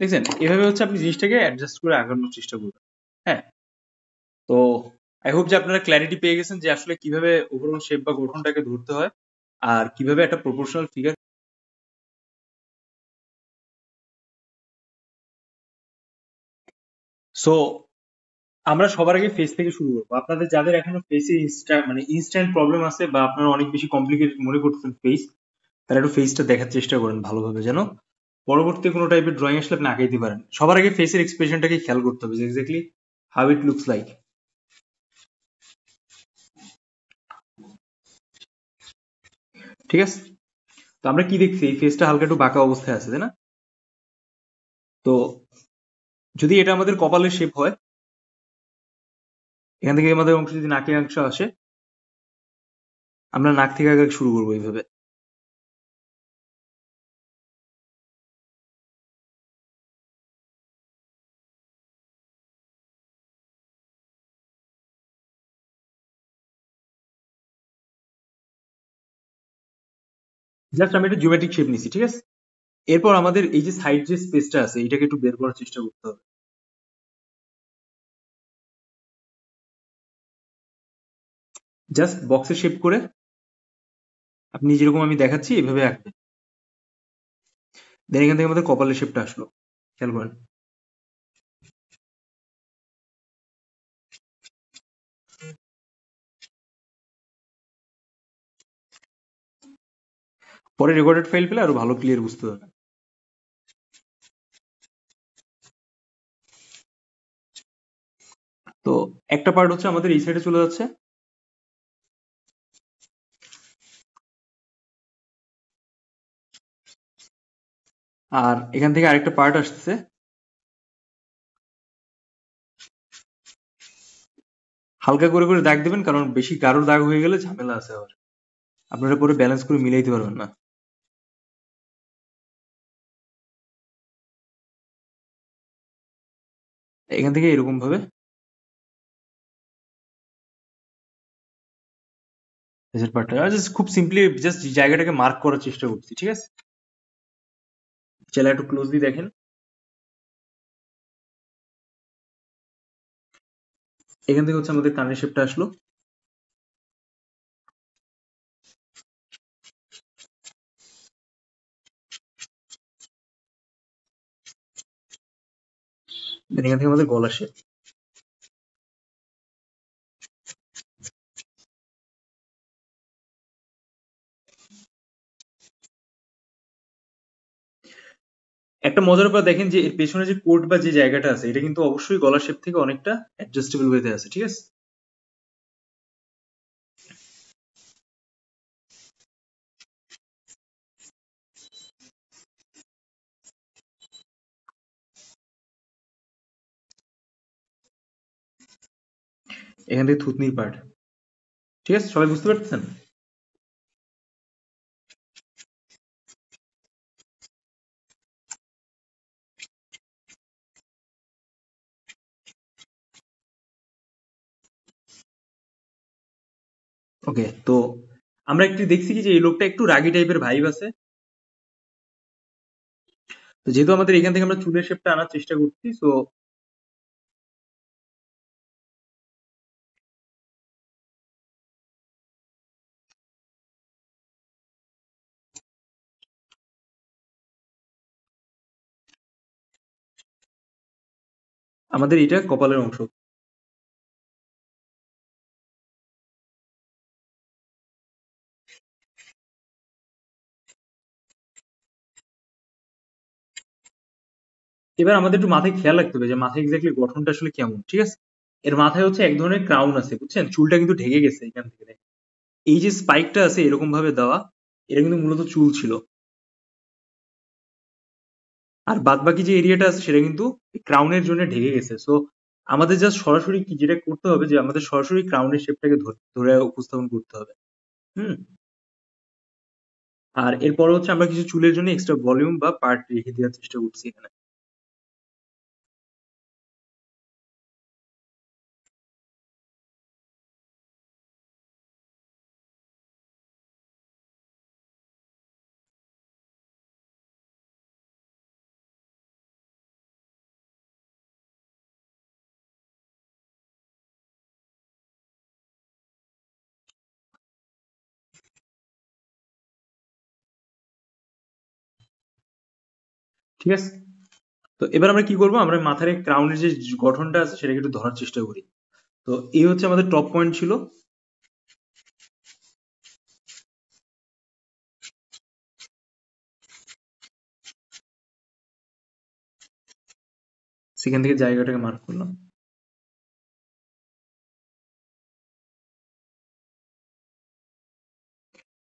দেখছেন, এভাবে হচ্ছে আপনি জিনিসটাকে অ্যাডজাস্ট করে আগানোর চেষ্টা করবেন। হ্যাঁ, তো আই হোপ যে আপনারা ক্ল্যারিটি পেয়ে গেছেন যে আসলে কিভাবে ওভারঅল শেপ বা গঠনটাকে ধরতে হয় আর কিভাবে একটা প্রপোর্শনাল ফিগার। সো আমরা সবার আগে ফেস থেকে শুরু করবো। আপনাদের যাদের এখনো ফেসে ইনস্ট্যান্ট প্রবলেম আছে বা আপনারা অনেক বেশি কমপ্লিকেটেড মনে করতেছেন ফেস, তারা একটু ফেসটা দেখার চেষ্টা করেন ভালোভাবে, যেন পরবর্তী কোনো টাইপের ড্রয়িং আসলে আপনি আঁকাইতে পারেন। সবার আগে ফেসের এক্সপ্রেশনটাকে খেয়াল করতে হবে যে exactly how it looks like. ঠিক আছে, তো আমরা কি দেখছি এই ফেসটা হালকা একটু বাঁকা অবস্থায় আছে, তাই না? তো যদি এটা আমাদের কপালের শেপ হয়, এখান থেকে আমাদের অংশ যদি নাকের অংশ আসে, আমরা নাক থেকে আগে শুরু করবো এইভাবে। জাস্ট আমি একটা জিওমেট্রিক শেপ নিছি, ঠিক আছে? এরপর আমাদের এই যে সাইড যে স্পেসটা আছে এটাকে একটু বের করার চেষ্টা করতে হবে। জাস্ট বক্সের শেপ করে আপনি যেরকম আমি দেখাচ্ছি এভাবে আঁকবেন। দেন এখান থেকে আমাদের কপালের শেপটা আসলো, খেয়াল করেন। পরে রেকর্ডেড ফাইল পেলে আরো ভালো ক্লিয়ার বুঝতে পারবেন। তো একটা পার্ট হচ্ছে আমাদের এই সাইডে চলে যাচ্ছে, আর এখান থেকে আরেকটা পার্ট আসছে। হালকা করে করে দাগ দেবেন, কারণ বেশি গাঢ় দাগ হয়ে গেলে ঝামেলা আছে, আবার আপনারা পরে ব্যালেন্স করে মিলাইতে পারবেন না। এখান থেকে এরকম ভাবে ফেসের পার্টটা জাস্ট খুব সিম্পলি জাস্ট জায়গাটাকে মার্ক করার চেষ্টা করছি, ঠিক আছে? চলে একটু ক্লোজলি দেখেন। এখান থেকে হচ্ছে আমাদের কানের শেপটা আসলো। Then এখান থেকে আমাদের গলার শেপ। একটা মজার ব্যাপার দেখেন যে এর পেছনে যে কোট বা যে জায়গাটা আছে, এটা কিন্তু অবশ্যই গলার শেপ থেকে অনেকটা অ্যাডজাস্টেবল ওয়েতে আছে, ঠিক আছে? এখান থেকে থুতনির পার্ট, ঠিক আছে? সবাই বুঝতে পারতেছেন? ওকে, তো আমরা একটু দেখছি কি যে এই লোকটা একটু রাগী টাইপের ভাইব আছে। তো যেহেতু আমাদের এখান থেকে আমরা চুলের শেপটা আনার চেষ্টা করছি, সো আমাদের এটা কপালের অংশ। এবার আমাদের একটু মাথায় খেয়াল রাখতে হবে যে মাথায় এক্স্যাক্টলি গঠনটা আসলে কেমন, ঠিক আছে? এর মাথায় হচ্ছে এক ধরনের ক্রাউন আছে, বুঝছেন? চুলটা কিন্তু ঢেকে গেছে এখান থেকে দেখেন। এই যে স্পাইকটা আছে এরকম ভাবে দেওয়া, এটা কিন্তু মূলত চুল ছিল। আর বাদ বাকি যে এরিয়াটা আছে সেটা কিন্তু ক্রাউনের জন্য ঢেকে গেছে। সো আমাদের জাস্ট সরাসরি কি যেটা করতে হবে যে আমাদের সরাসরি ক্রাউনের শেপটাকে ধরে উপস্থাপন করতে হবে। হুম। আর এরপর হচ্ছে আমরা কিছু চুলের জন্য এক্সট্রা ভলিউম বা পার্ট রেখে দেওয়ার চেষ্টা করছি এখানে। ঠিক আছে? তো এবার আমরা কি করবো, আমরা মাথার এই ক্রাউনের যে গঠনটা আছে সেটাকে একটু ধরার চেষ্টা করি। তো এই হচ্ছে আমাদের টপ পয়েন্ট ছিল। সেখান থেকে জায়গাটাকে মার্ক করলাম।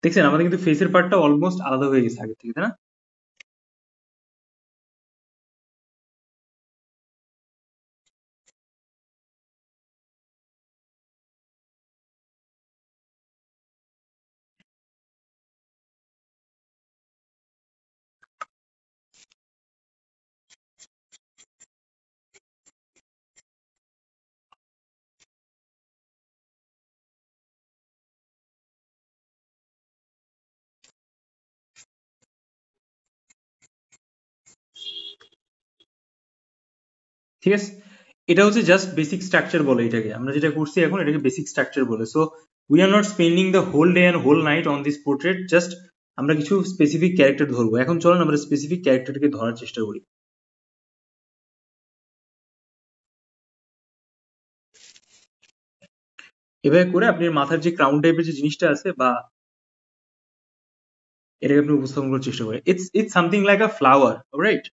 দেখছেন আমাদের কিন্তু ফেসের পার্টটা অলমোস্ট আলাদা হয়ে গেছে আগে থেকে, তাই না? ঠিক আছে, এটা হচ্ছে জাস্ট বেসিক স্ট্রাকচার বলে এটাকে। আমরা যেটা করছি এখন এটাকে বেসিক স্ট্রাকচার বলে। So we are not spending the whole day and whole night on this portrait, just আমরা কিছু স্পেসিফিক ক্যারেক্টার ধরবো। এখন চলেন আমরা স্পেসিফিক ক্যারেক্টারটাকে ধরার চেষ্টা করি। এভাবে করে আপনি মাথার যে ক্রাউন টাইপের যে জিনিসটা আছে বা এটাকে আপনি উপস্থাপন করার চেষ্টা করেন। It's something like a flower, right?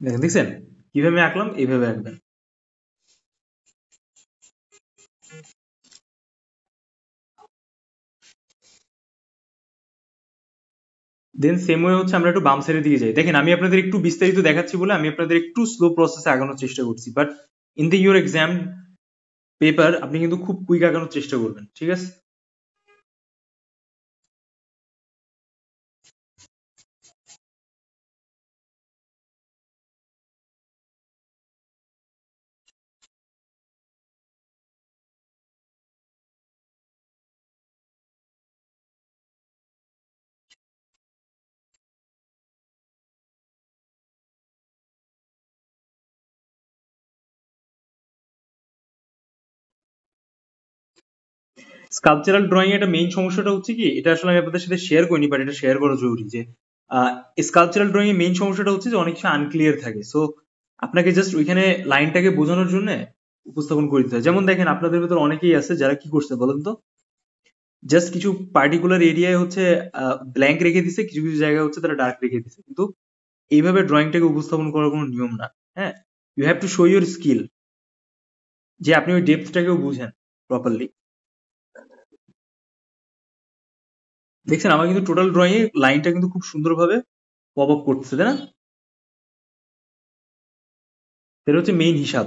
দেখছেন কিভাবে আঁকলাম? এইভাবে আঁকবেন। দেন সেম ওয়ে হচ্ছে আমরা একটু বাম সাইডের দিকে যাই। দেখেন আমি আপনাদের একটু বিস্তারিত দেখাচ্ছি বলে আমি আপনাদের একটু স্লো প্রসেসে আগানোর চেষ্টা করছি, but in the your exam paper আপনি কিন্তু খুব কুইক আগানোর চেষ্টা করবেন, ঠিক আছে? স্কালপচারাল ড্রয়িং এর একটা মেইন সমস্যাটা হচ্ছে কি, এটা আসলে আমি আপনাদের সাথে শেয়ার করিনি, বাট এটা শেয়ার করা জরুরি যে স্কালপচারাল ড্রয়িং এর মেইন সমস্যাটা হচ্ছে যে অনেক কিছু আনক্লিয়ার থাকে। সো আপনাকে জাস্ট ওইখানে লাইনটাকে বোঝানোর জন্য উপস্থাপন করে দিতে হয়। যেমন দেখেন আপনাদের ভেতর অনেকেই আছে যারা কি করছে বলেন তো, জাস্ট কিছু পার্টিকুলার এরিয়ায় হচ্ছে ব্ল্যাঙ্ক রেখে দিছে, কিছু কিছু জায়গায় হচ্ছে তারা ডার্ক রেখে দিছে, কিন্তু এইভাবে ড্রয়িংটাকে উপস্থাপন করার কোনো নিয়ম না। হ্যাঁ, you have to show your skill, যে আপনি ওই ডেপথটাকেও বুঝেন প্রপারলি। দেখছেন আমার কিন্তু টোটাল ড্রয়িং এর লাইনটা কিন্তু খুব সুন্দরভাবে পপ আপ করতেছে, তাই না? এটা হচ্ছে মেইন হিসাব।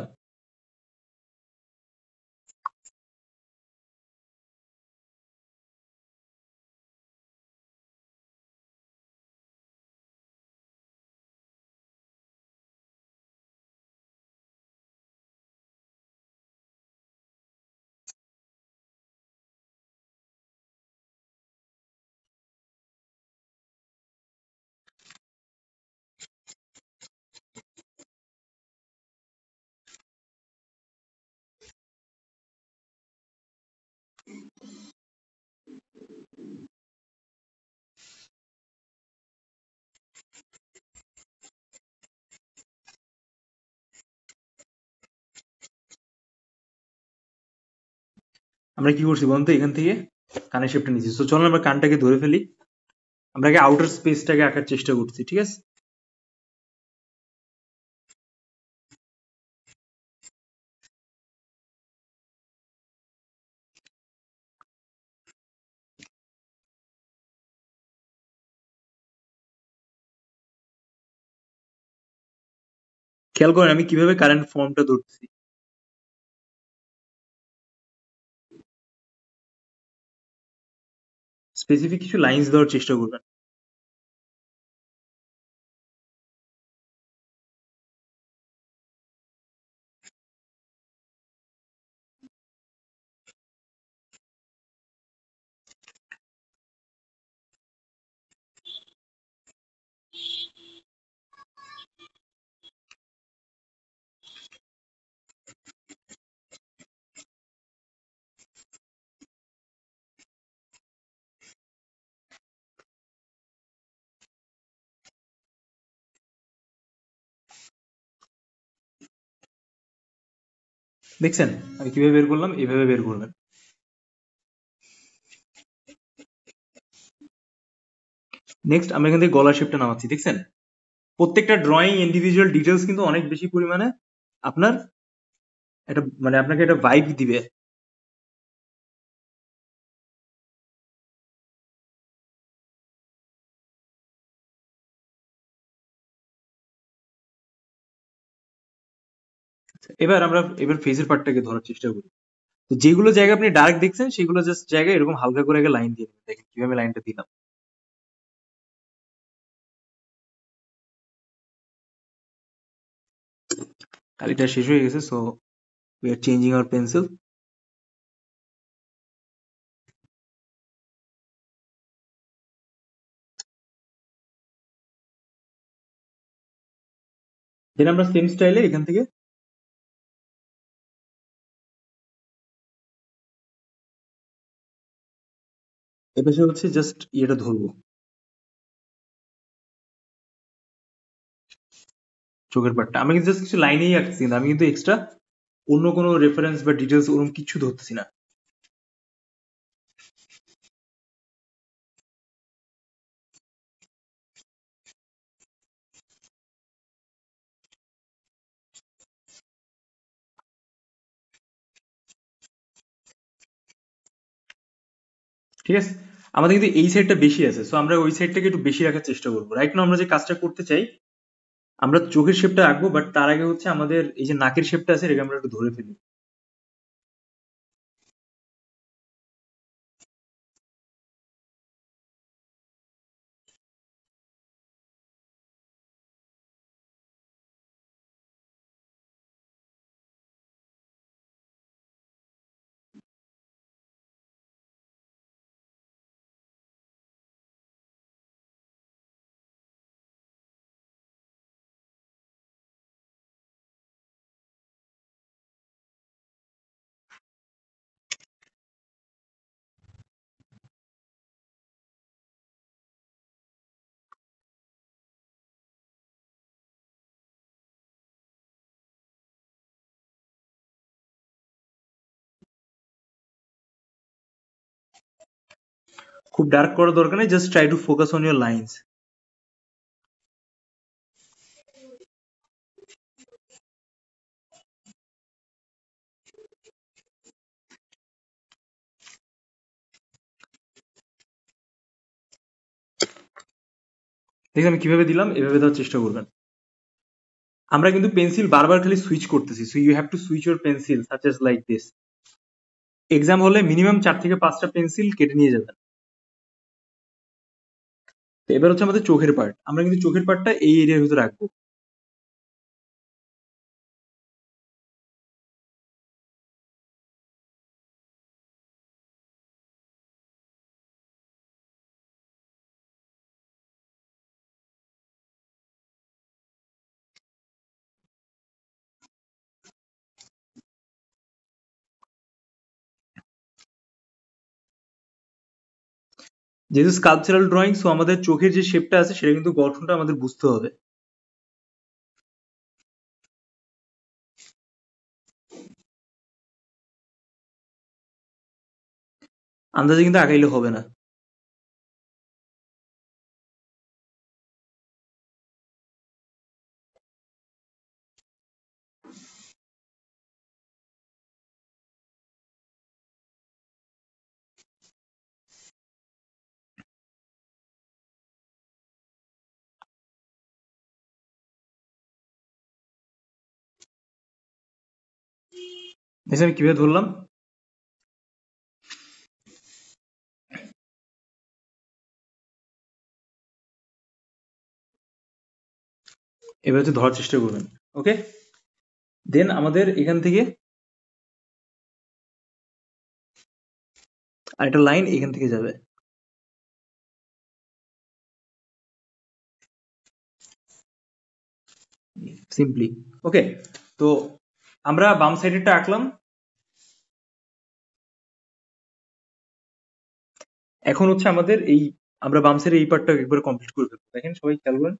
আমরা কি করছি বলুন তো, এখান থেকে কানের শেপটা নিচ্ছি। তো চলো আমরা কানটাকে ধরে ফেলি। আমরা আগে আউটার স্পেসটাকে আঁকার চেষ্টা করছি, ঠিক আছে? খেয়াল করেন আমি কিভাবে কারেন্ট ফর্মটা ধরছি। স্পেসিফিক কিছু লাইন্স দেওয়ার চেষ্টা করবেন। দেখছেন আমি কিভাবে বের করলাম? এইভাবে বের করবেন। নেক্সট আমরা এখান থেকে গলার শেপটা নামাচ্ছি, দেখছেন? প্রত্যেকটা ড্রয়িং ইন্ডিভিজুয়াল ডিটেলস কিন্তু অনেক বেশি পরিমাণে আপনার একটা মানে আপনাকে একটা ভাইব দিবে। এবার আমরা ফেসের পার্টটাকে ধরার চেষ্টা করি। তো যেগুলো জায়গা আপনি ডার্ক দেখছেন সেগুলো জাস্ট জায়গায় এরকম হালকা করে আগে লাইন দিয়ে দেবেন। দেখেন কিভাবে লাইনটা দিলাম। কালিটা শেষ হয়ে গেছে, so we are changing our pencil. Then আমরা সেম স্টাইলে এখান থেকে এপাশে হচ্ছে জাস্ট ইয়েটা ধরবো, চোখের পাটটা। আমি কিন্তু জাস্ট কিছু লাইনেই আঁকছি, কিন্তু আমি কিন্তু এক্সট্রা অন্য কোনো রেফারেন্স বা ডিটেলস ওরকম কিছু ধরতেছি না। ঠিক আছে, আমাদের কিন্তু এই সাইডটা বেশি আছে, সো আমরা ওই সাইডটাকে একটু বেশি রাখার চেষ্টা করবো। রাইট নাও আমরা যে কাজটা করতে চাই, আমরা চোখের শেপটা আঁকবো, বাট তার আগে হচ্ছে আমাদের এই যে নাকের শেপটা আছে এটাকে আমরা একটু ধরে ফেলি। খুব ডার্ক করার দরকার নেই, just try to focus on your lines. দেখুন আমি কিভাবে দিলাম, এভাবে দেওয়ার চেষ্টা করবেন। আমরা কিন্তু পেন্সিল বারবার খালি সুইচ করতেছি, so you have to switch your pencil such as like this. Exam হলে মিনিমাম 4 থেকে 5টা পেন্সিল কেটে নিয়ে যাবেন। তো এবার হচ্ছে আমাদের চোখের পার্ট, আমরা কিন্তু চোখের পার্টটা এই এরিয়ার ভিতরে রাখবো। যেহেতু স্কালপচারাল ড্রয়িং, সো আমাদের চোখের যে শেপটা আছে সেটা কিন্তু গঠনটা আমাদের বুঝতে হবে। আন্দাজে কিন্তু আগাইলে হবে না। দেখছি আমি কিভাবে ধরলাম। এবার হচ্ছে ধরার চেষ্টা করবেন। ওকে, দেন আমাদের এখান থেকে আরেকটা লাইন এখান থেকে যাবে সিম্পলি। ওকে, তো আমরা বাম সাইডেরটা আঁকলাম। এখন হচ্ছে আমাদের এই আমরা বাম সাইডে এই পার্টটা একবার কমপ্লিট করে ফেলবো। দেখেন সবাই খেয়াল করেন।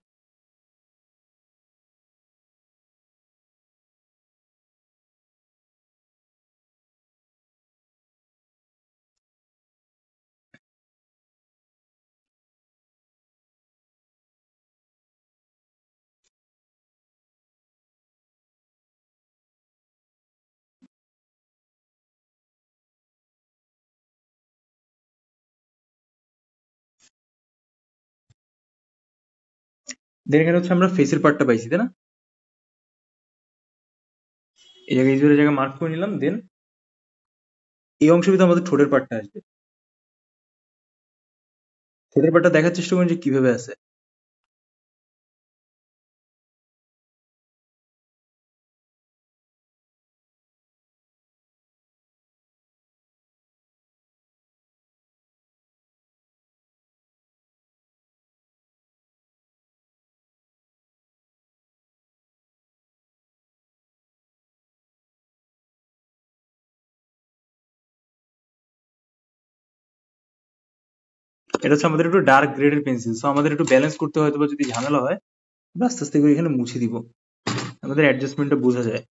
দেন এখানে হচ্ছে আমরা ফেসের পার্টটা পাইছি, তাই না? এই জায়গায় মার্ক করে নিলাম। দেন এই অংশের ভিতরে আমাদের ঠোঁটের পার্টটা আসবে। ঠোঁটের পার্টটা দেখার চেষ্টা করুন যে কিভাবে আছে। এটা হচ্ছে আমাদের একটু ডার্ক গ্রেডের পেন্সিল, সো আমাদের একটু ব্যালেন্স করতে হয়তো বা যদি ঝামেলা হয় আমরা আস্তে আস্তে করে এখানে মুছে দিব, আমাদের অ্যাডজাস্টমেন্টটা বোঝা যায়।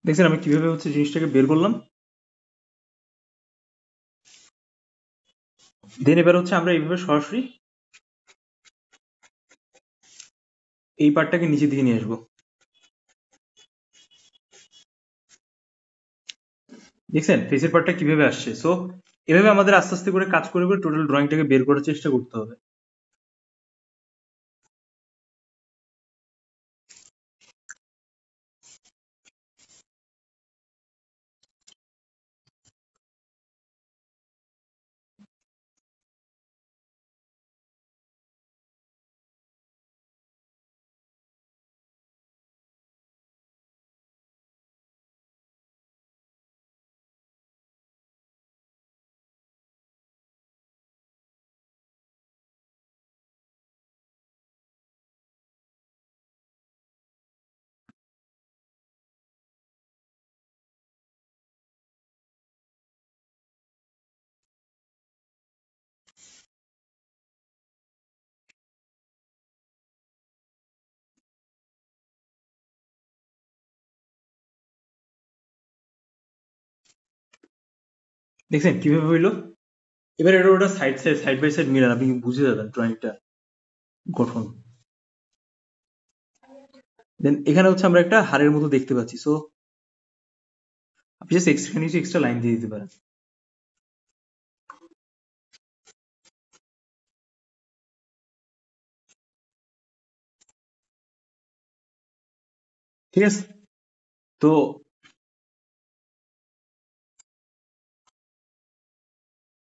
দেখছেন আমি কিভাবে হচ্ছে জিনিসটাকে বের করলাম। দেন এবার হচ্ছে আমরা এইভাবে সরাসরি এই পার্টটাকে নিচের দিকে নিয়ে আসবো। দেখছেন ফেসের পার্টটা কিভাবে আসছে। সো এভাবে আমাদের আস্তে আস্তে করে কাজ করে করে টোটাল ড্রয়িংটাকে বের করার চেষ্টা করতে হবে। দেখছেন কিভাবে হইলো। এবার এটা ওটা সাইড বাই সাইড মিলান, আপনি বুঝে যাবেন ড্রয়িংটা গঠন। দেন এখানে হচ্ছে আমরা একটা হাড়ের মতো দেখতে পাচ্ছি। সো আপনি জাস্ট এখানে এক্সট্রা লাইন দিয়ে দিতে পারেন। ঠিক আছে, তো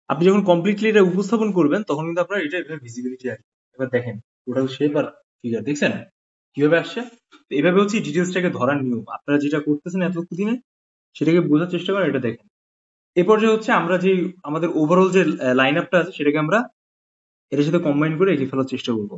আপনি যখন কমপ্লিটলি এটা উপস্থাপন করবেন তখন কিন্তু আপনার এটা এভাবে ভিজিবিলিটি আসবে। এবার দেখেন টোটাল শেপ আর ফিগার দেখছেন কিভাবে আসছে। তো এভাবে হচ্ছে ডিটেলসটাকে ধরার নিয়ম। আপনারা যেটা করতেছেন এতদিনে সেটাকে বোঝার চেষ্টা করেন, এটা দেখেন। এ পর্যায়ে হচ্ছে আমরা যে আমাদের ওভারঅল যে লাইন আপটা আছে সেটাকে আমরা এটার সাথে কম্বাইন করে এঁকে ফেলার চেষ্টা করবো।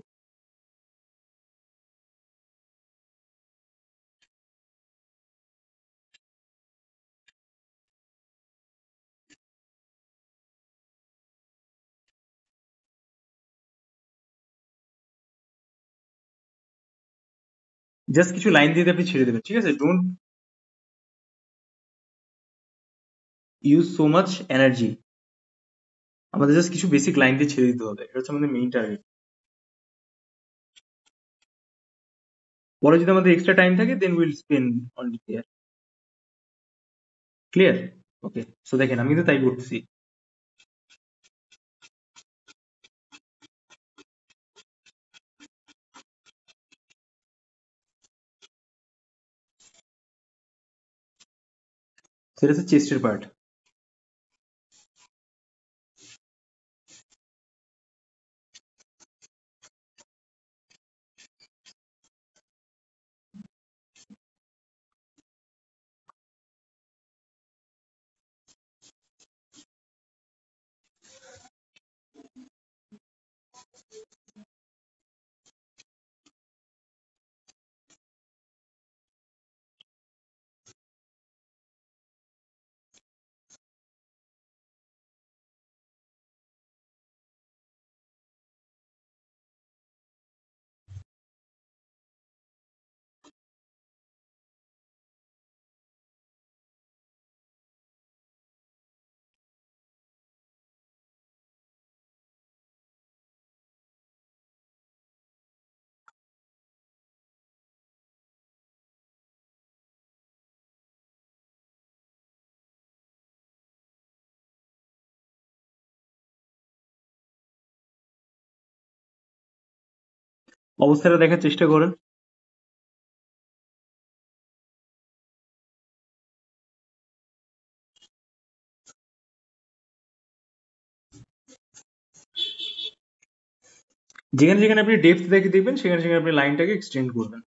জাস্ট কিছু লাইন দিয়ে আপনি ছেড়ে দেবেন, ঠিক আছে। Don't use so much energy. আমাদের জাস্ট কিছু বেসিক লাইন দিয়ে ছেড়ে দিতে হবে, এটা হচ্ছে আমাদের মেইন টার্গেট। পরে যদি আমাদের এক্সট্রা টাইম থাকে then will spend on it there. Clear? Okay, so দেখেন আমি কিন্তু তাই করতেছি। সেটা হচ্ছে চেস্টের পার্ট। অবস্থাটা দেখার চেষ্টা করেন। যেখানে যেখানে আপনি ডেপথ দেখে দেখবেন সেখানে সেখানে আপনি লাইনটাকে এক্সটেন্ড করবেন।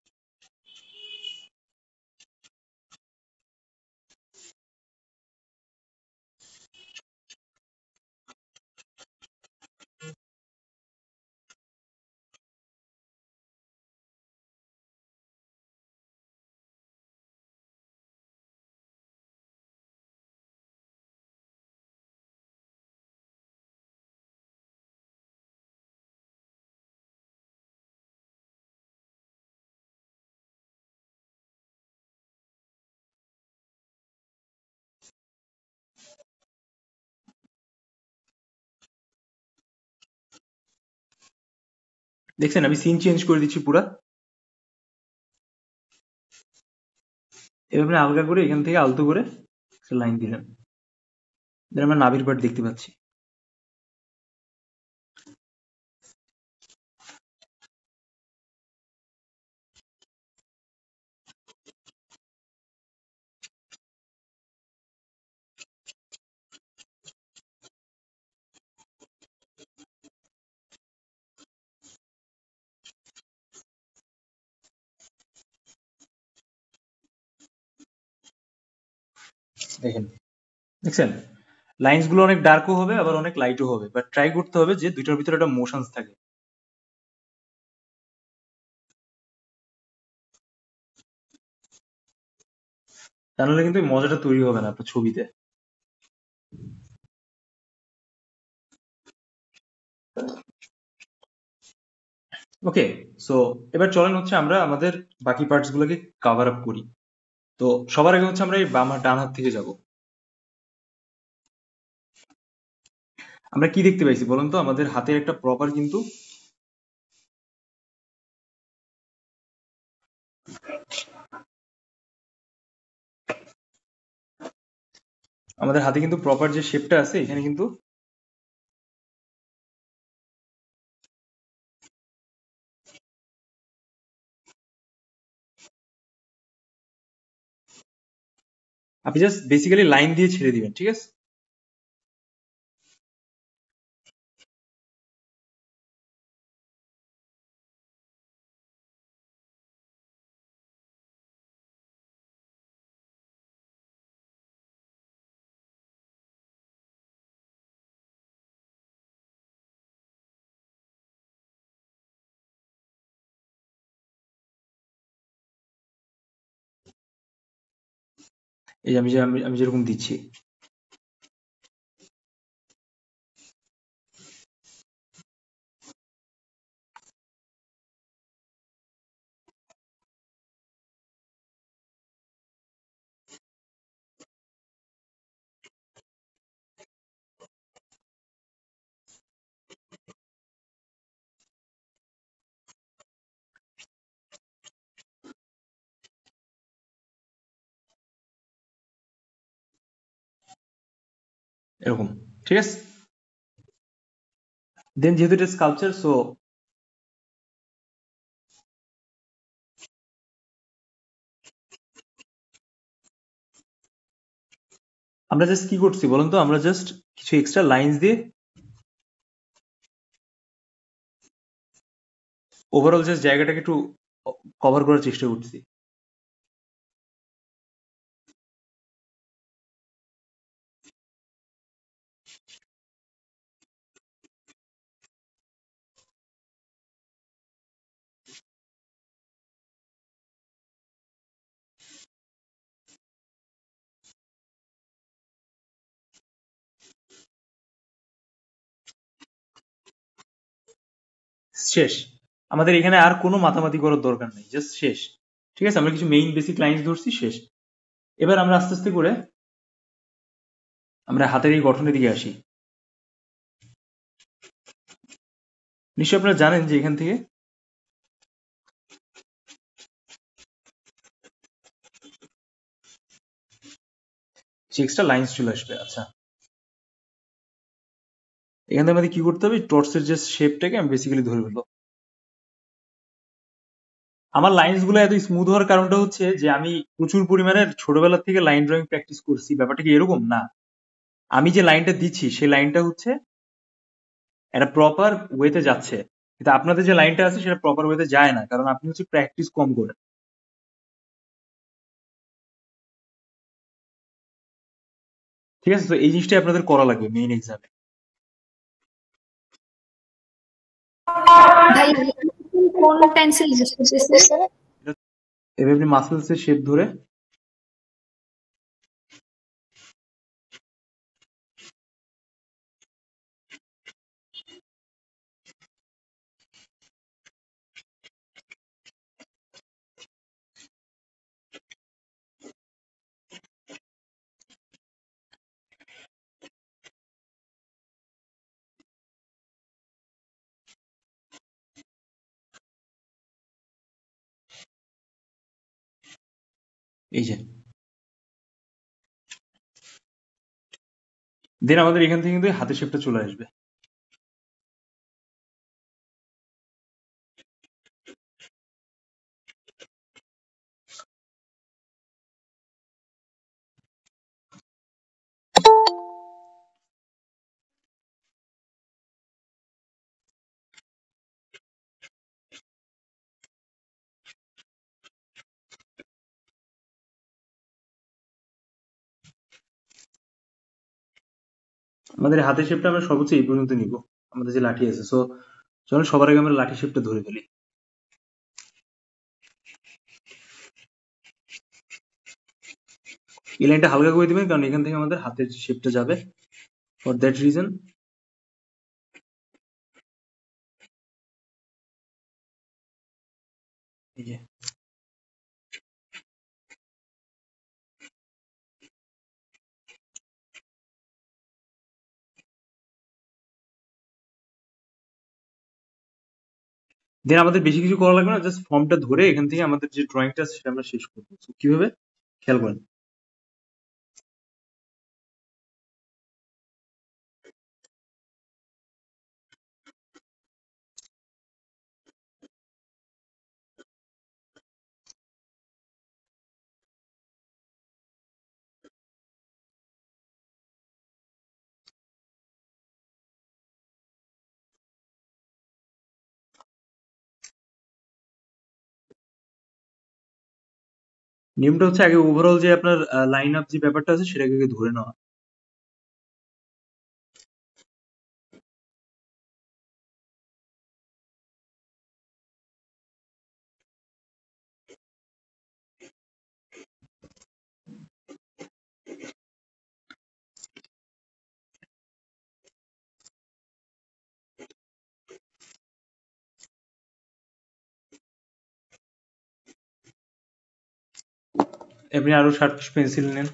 দেখছেন আমি সিন চেঞ্জ করে দিচ্ছি পুরা। এবার আপনি আলগা করে এখান থেকে আলতো করে লাইন দিলেন, দেন আমরা নাভির পার্ট দেখতে পাচ্ছি। দেখেন, দেখছেন লাইন্স গুলো অনেক ডার্কও হবে আবার অনেক লাইটও হবে, বাট ট্রাই করতে হবে যে দুইটার ভিতরে একটা মোশনস থাকে। তাহলে কিন্তু এই মজাটা তৈরি হবে না আপনার ছবিতে। ওকে, সো এবার চলেন হচ্ছে আমরা আমাদের বাকি পার্টস গুলোকে কভার আপ করি। তো সবার আগে হচ্ছে আমরা এই বাম হাত ডান হাত থেকে যাব। আমরা কি দেখতে পাইছি বলুন তো? আমাদের হাতের একটা প্রপার কিন্তু আমাদের হাতে কিন্তু প্রপার যে শেপটা আছে এখানে কিন্তু আপনি জাস্ট বেসিক্যালি লাইন দিয়ে ছেড়ে দিবেন, ঠিক আছে? এই যে আমি যেরকম দিচ্ছি। এরকম, ঠিক আছে? দেন যেহেতু এটা স্কাল্পচার, সো আমরা জাস্ট কি করছি বলুন তো, আমরা জাস্ট কিছু এক্সট্রা লাইন্স দিয়ে ওভারঅল জাস্ট জায়গাটাকে একটু কভার করার চেষ্টা করছি। শেষ, আমাদের এখানে আর কোনো মাতামাতি করার দরকার নেই, জাস্ট শেষ। ঠিক আছে, আমরা কিছু মেইন বেসিক লাইন্স ধরছি, শেষ। এবার আমরা আস্তে আস্তে করে আমরা হাতের এই গঠনের দিকে আসি। নিশ্চয়ই আপনারা জানেন যে এখান থেকে এক্সট্রা লাইন্স চলে আসবে। আচ্ছা, এখান থেকে আমাদের কি করতে হবে, টর্চের যে শেপটাকে আমি বেসিক্যালি ধরে ফেলবো। আমার লাইন্স গুলো এত স্মুথ হওয়ার কারণটা হচ্ছে যে আমি প্রচুর পরিমাণে ছোটবেলা থেকে লাইন ড্রয়িং প্র্যাকটিস করছি। ব্যাপারটা কি এরকম না, আমি যে লাইনটা দিচ্ছি সেই লাইনটা হচ্ছে একটা প্রপার ওয়েতে যাচ্ছে, কিন্তু আপনাদের যে লাইনটা আছে সেটা প্রপার ওয়েতে যায় না, কারণ আপনি হচ্ছে প্র্যাকটিস কম করেন। ঠিক আছে, তো এই জিনিসটাই আপনাদের করা লাগবে মেইন এক্সামে। ভাই কোন পেন্সিল ইউজ করতেছেন? এবার আপনি মাসেলস এর শেপ ধরে এই যে, দেন আমাদের এখান থেকে কিন্তু হাতের শেপটা চলে আসবে। আমাদের হাতের শেপটা আমরা সর্বোচ্চ এই পর্যন্ত নিব, আমাদের যে লাঠি আছে। সো চলো সবার আগে আমরা লাঠি শেপটা ধরে ফেলি। এই লাইনটা হালকা করে দিবেন, কারণ এখান থেকে আমাদের হাতের শেপটা যাবে। ফর দ্যাট রিজন এই যে, দেন আমাদের বেশি কিছু করা লাগবে না, জাস্ট ফর্মটা ধরে এখান থেকে আমাদের যে ড্রয়িংটা আছে সেটা আমরা শেষ করবো। So, কিভাবে খেয়াল করেন, নিয়মটা হচ্ছে আগে ওভারঅল যে আপনার লাইন আপ যে ব্যাপারটা আছে সেটাকে আগে ধরে নেওয়া। আপনি আরো শার্প পেন্সিল নেন।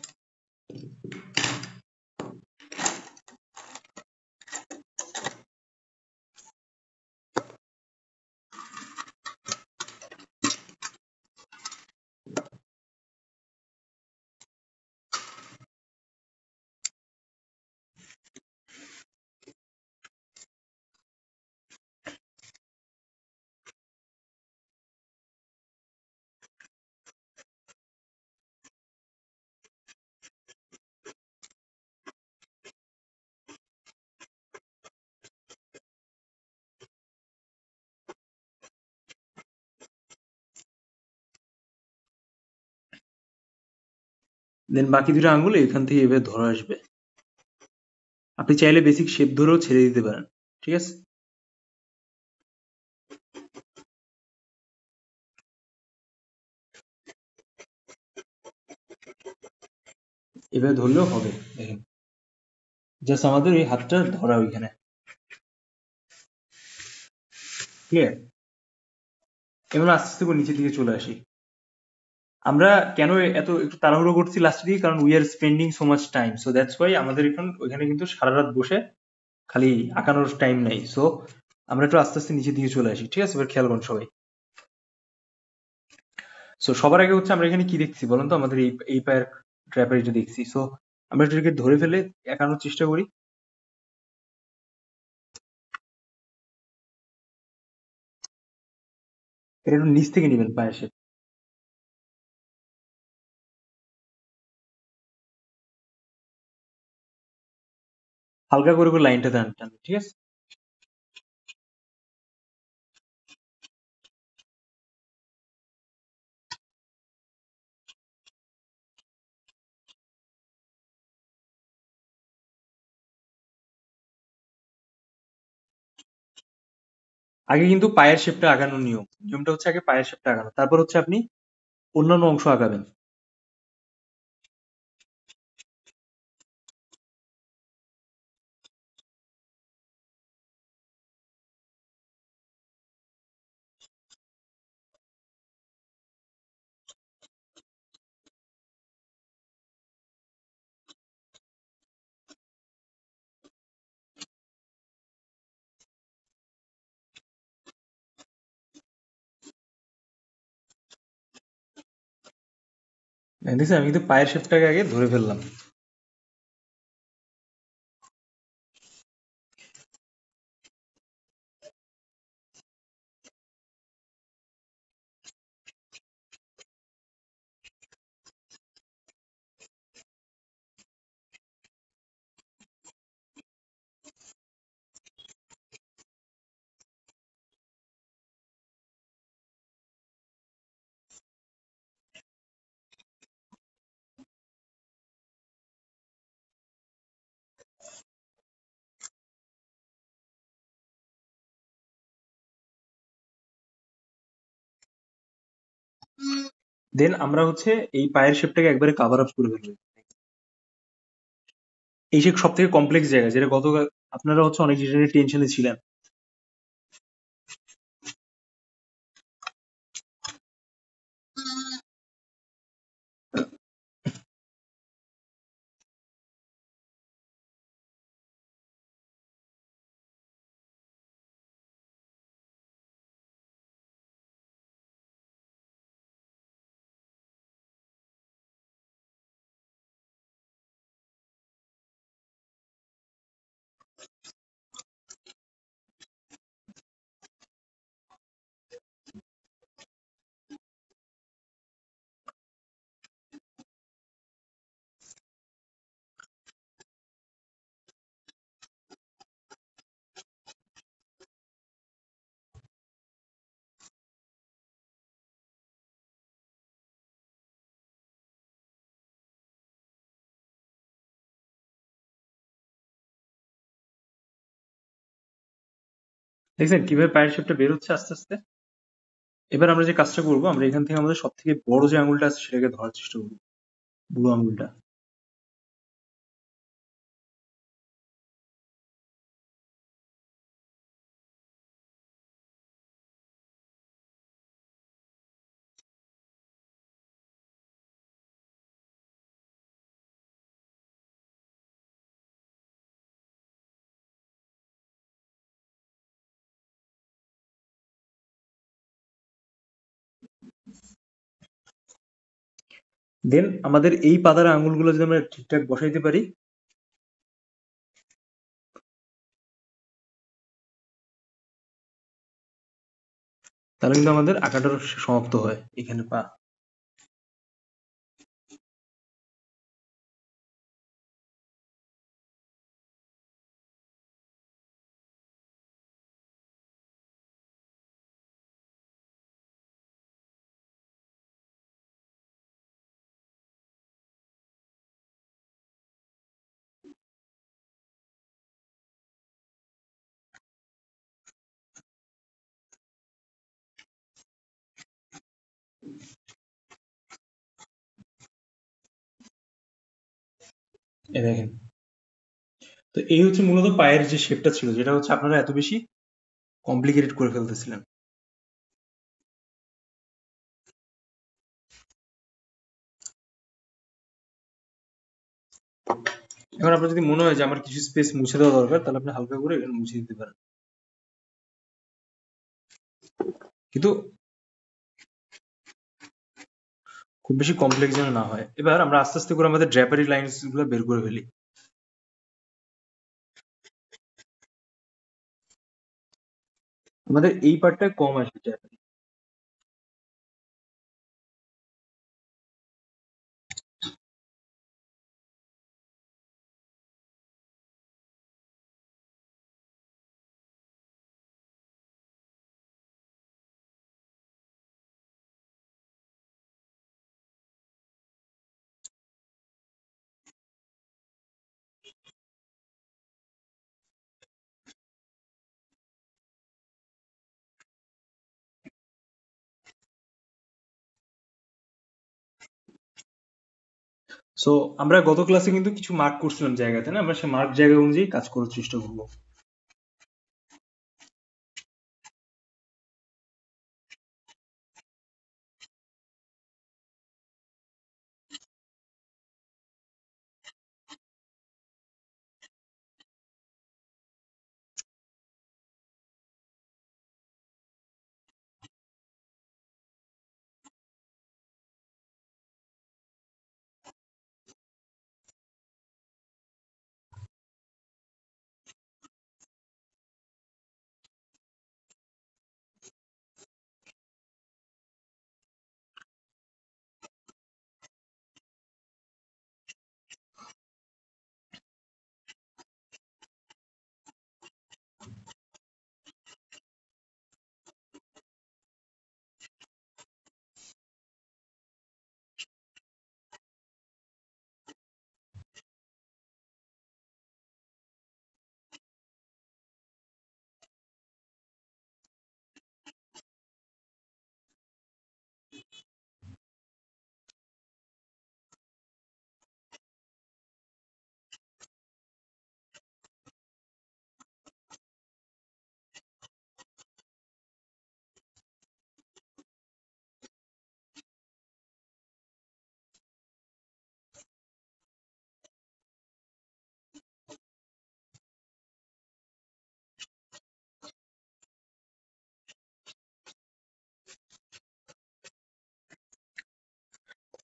দেন বাকি দুটো আঙ্গুল এখান থেকে এভাবে ধরে আসবে। আপনি চাইলে বেসিক শেপ ধরেও ছেড়ে দিতে পারেন, ঠিক আছে? এভাবে ধরলেও হবে। দেখেন, জাস্ট আমাদের এই হাতটা ধরা ওইখানে, ক্লিয়ার? এবার আস্তে আস্তে করে নিচের দিকে চলে আসি। আমরা কেন এত একটু তাড়াহুড়ো করছি লাস্টের দিকে, কারণ we are spending so much time, so that's why আমাদের ওইখানে কিন্তু সারা রাত বসে খালি আঁকানোর টাইম নাই। সো আমরা একটু আস্তে আস্তে নিচের দিকে চলে আসি, ঠিক আছে? এবার খেয়াল করুন সবাই। সো সবার আগে হচ্ছে আমরা এখানে কি দেখছি বলেন তো? আমাদের এই পায়ের ট্র্যাপারিটা দেখছি। সো আমরা এটাকে ধরে ফেলে একানোর চেষ্টা করি। এটা একটু নিচ থেকে নেবেন পায়ের শেপ। হালকা করে করে লাইনটা টান, ঠিক আছে? আগে কিন্তু পায়ের শেপটা আগানোর নিয়মটা হচ্ছে আগে পায়ের শেপটা আগানো, তারপর হচ্ছে আপনি অন্যান্য অংশ আগাবেন। দেখছেন, আমি কিন্তু পায়ের শেপটাকে আগে ধরে ফেললাম। দেন আমরা হচ্ছে এই পায়ের শেপটাকে একবারে কাভার আপ করে ফেলবো। এই সে সব থেকে কমপ্লেক্স জায়গা, যেটা গতকাল আপনারা হচ্ছে অনেক টেনশনে ছিলেন। দেখছেন কিভাবে পায়ের শেপটা বের হচ্ছে আস্তে আস্তে? এবার আমরা যে কাজটা করবো, আমরা এখান থেকে আমাদের সব থেকে বড় যে আঙুলটা আছে সেটাকে ধরার চেষ্টা করবো, বুড়ো আঙুলটা। দেন আমাদের এই পাতার আঙুলগুলো যদি আমরা ঠিকঠাক বসাইতে পারি, তাহলে কিন্তু আমাদের আঁকাটা সমাপ্ত হয় এখানে পা। এই দেখেন, তো এই হচ্ছে মূলত পায়ের যে শেপটা ছিল, যেটা হচ্ছে আপনারা এত বেশি কমপ্লিকেটেড করে ফেলতেছিলেন। এখন আপনার যদি মনে হয় যে আমার কিছু স্পেস মুছে দেওয়া দরকার, তাহলে আপনি হালকা করে এখানে মুছে দিতে পারেন, কিন্তু খুব বেশি কমপ্লেক্স যেন না হয়। এবার আমরা আস্তে আস্তে করে আমাদের ড্র্যাপারি লাইনস গুলো বের করে ফেলি। আমাদের এই পার্টটা কম আসবে ড্র্যাপারি। সো আমরা গত ক্লাসে কিন্তু কিছু মার্ক করছিলাম জায়গাতে, না? আমরা সেই মার্ক জায়গা অনুযায়ী কাজ করার চেষ্টা করবো।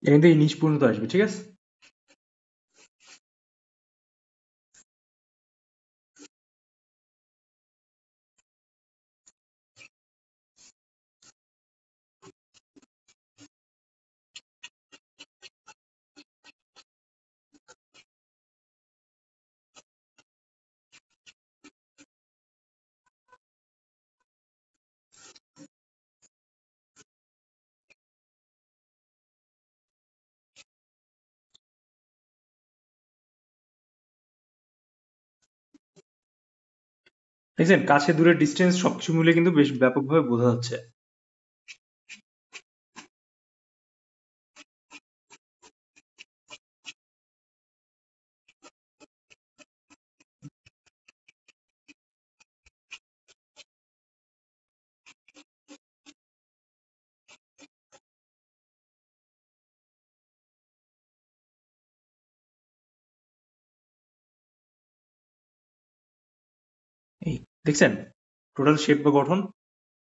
এখান থেকে নিচ পর্যন্ত আসবে, ঠিক আছে? দেখছেন, কাছে দূরের ডিস্টেন্স সবকিছু মিলে কিন্তু বেশ ব্যাপকভাবে বোঝা যাচ্ছে। এই দেখছেন টোটাল শেপ বা গঠন,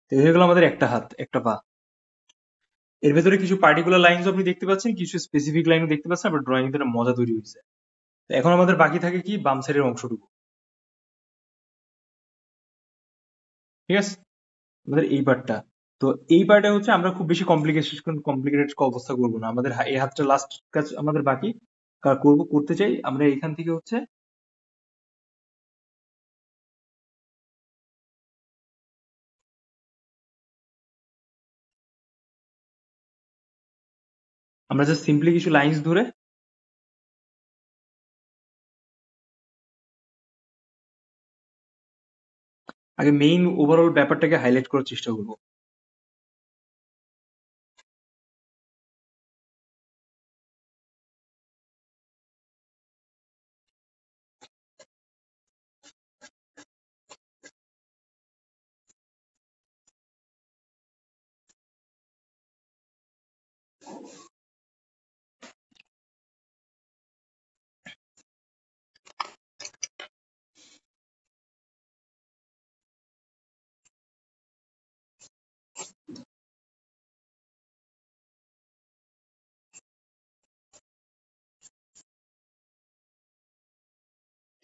তো এই হয়ে গেল আমাদের একটা হাত একটা পা। এর ভেতরে কিছু পার্টিকুলার লাইনস আপনি দেখতে পাচ্ছেন, কিছু স্পেসিফিক লাইনও দেখতে পাচ্ছেন, আবার ড্রয়িং এর মজা তৈরি হয়েছে। তো এখন আমাদের বাকি থাকে কি, বাম সাইডের অংশটুকু, ঠিক আছে? আমাদের এই পার্টটা, তো এই পার্টে হচ্ছে আমরা খুব বেশি কমপ্লিকেটেড অবস্থা করবো না। আমাদের এই হাতটা লাস্ট কাজ আমাদের বাকি করতে চাই আমরা এখান থেকে হচ্ছে আমরা জাস্ট সিম্পলি কিছু লাইনস ধরে আগে মেইন ওভারঅল ব্যাপারটাকে হাইলাইট করার চেষ্টা করবো।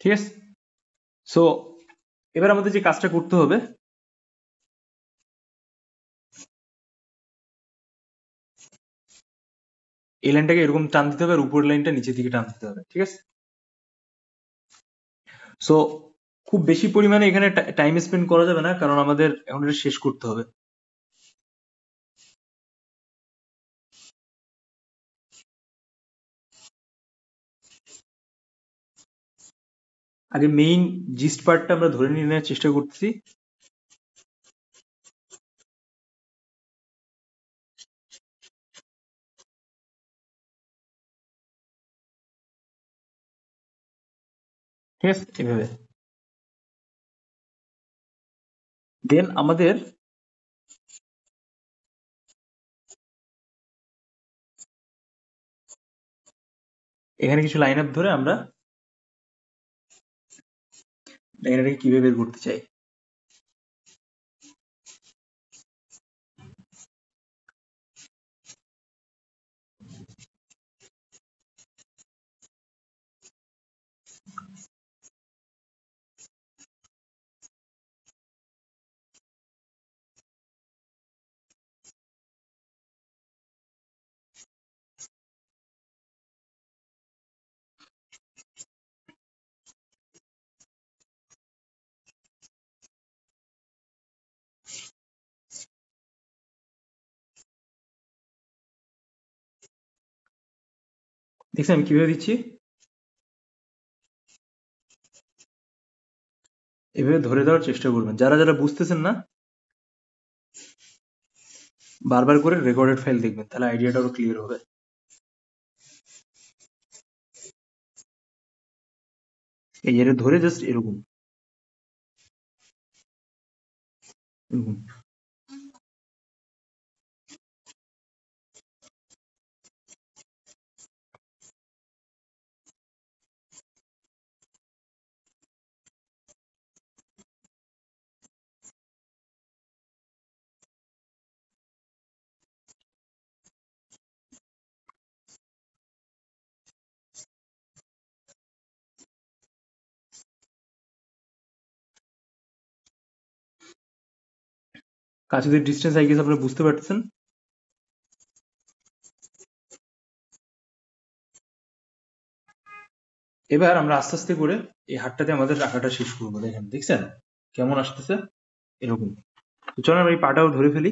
ঠিক আছে। সো এবার আমাদের যে কাজটা করতে হবে, এই লাইনটাকে এরকম টান দিতে হবে আর উপরের লাইনটা নিচের দিকে টান দিতে হবে। ঠিক আছে। সো খুব বেশি পরিমাণে এখানে টাইম স্পেন্ড করা যাবে না, কারণ আমাদের এখন এটা শেষ করতে হবে। আগে মেইন জিস্ট পার্টটা আমরা ধরে নিয়ে নেওয়ার চেষ্টা করতেছি। ঠিক আছে, এভাবে। দেন আমাদের এখানে কিছু লাইন আপ ধরে আমরা এটাকে কিভাবে বের করতে চাই। দেখছেন আমি কিভাবে দিচ্ছি, এভাবে ধরে দেওয়ার চেষ্টা করবেন। যারা যারা বুঝতেছেন না বারবার করে রেকর্ডেড ফাইল দেখবেন, তাহলে আইডিয়াটা আরো ক্লিয়ার হবে। এই এর ধরে জাস্ট এরকম এরকম। কাছেদের ডিস্টেন্স আই গেস আপনারা বুঝতে পারতেছেন। এবার আমরা আস্তে আস্তে করে এই হাতটাতে আমাদের আঁকাটা শেষ করবো। দেখেন, দেখছেন কেমন আসতেছে এরকম। তো চলো আমরা এই পাটাও ধরে ফেলি।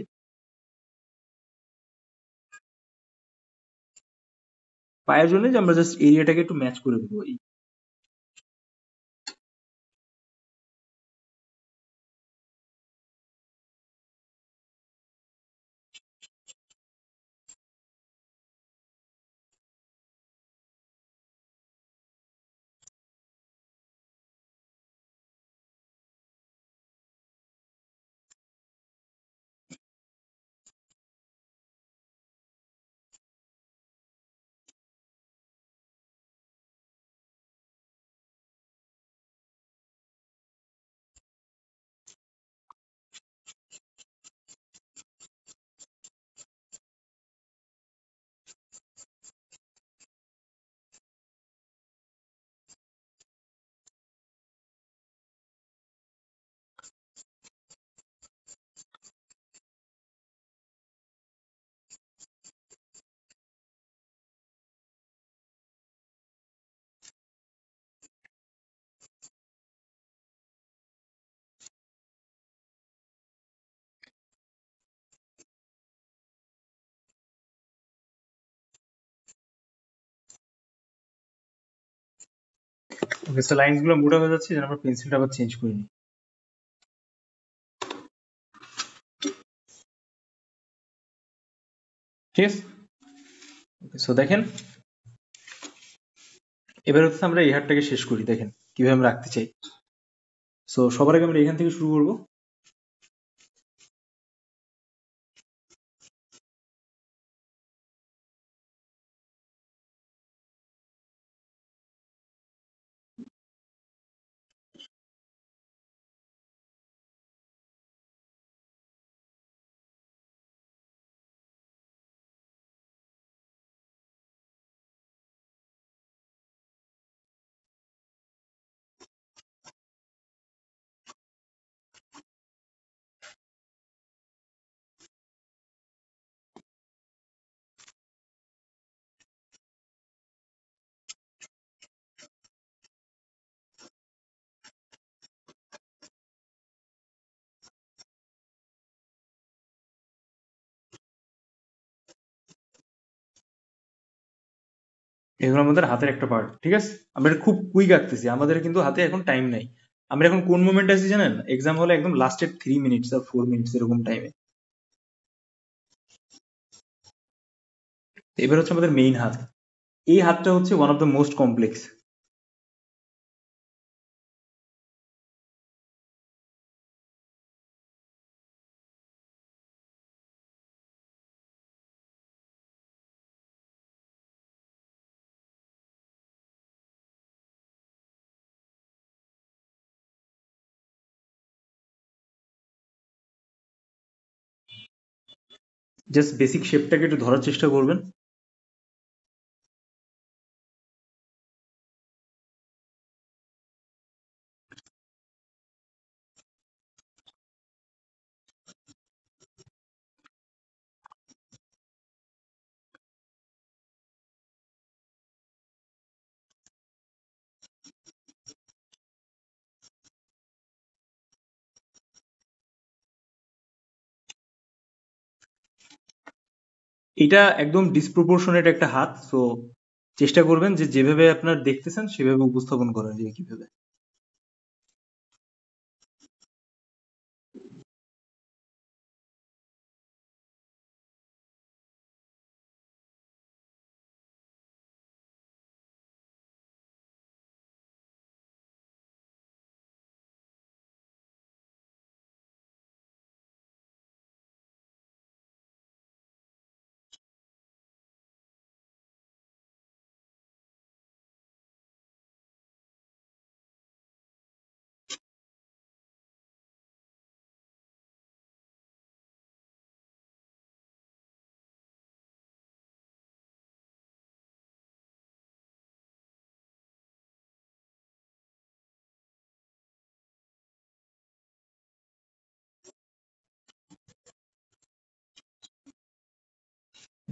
পায়ের জন্য যে আমরা জাস্ট এরিয়াটাকে একটু ম্যাচ করে দেবো। ওকে, সো লাইনস গুলো মোটা হয়ে যাচ্ছে, যেন আমরা পেন্সিলটা আবার চেঞ্জ করে নিই। ঠিক আছে। ওকে, সো দেখেন এবার হচ্ছে আমরা এই হাতটাকে শেষ করি। দেখেন কিভাবে আমরা রাখতে চাই। সো সবার আগে আমরা এখান থেকে শুরু করব। এগুলো আমাদের হাতের একটা পার্ট, ঠিক আছে? আমরা এটা খুব কুইক আঁকতেছি, আমাদের কিন্তু হাতে এখন টাইম নাই। আমরা এখন কোন মোমেন্ট আছি জানেন? এক্সাম হলে একদম লাস্টের 3 মিনিটস আর 4 মিনিটস এরকম টাইমে। এবার হচ্ছে আমাদের মেইন হাত। এই হাতটা হচ্ছে one of the most complex. Just basic শেপটাকে একটু ধরার চেষ্টা করবেন। এটা একদম ডিসপ্রপোর্শনেট একটা হাত, সো চেষ্টা করবেন যে যেভাবে আপনার দেখতেছেন সেভাবে উপস্থাপন করার, যে কিভাবে।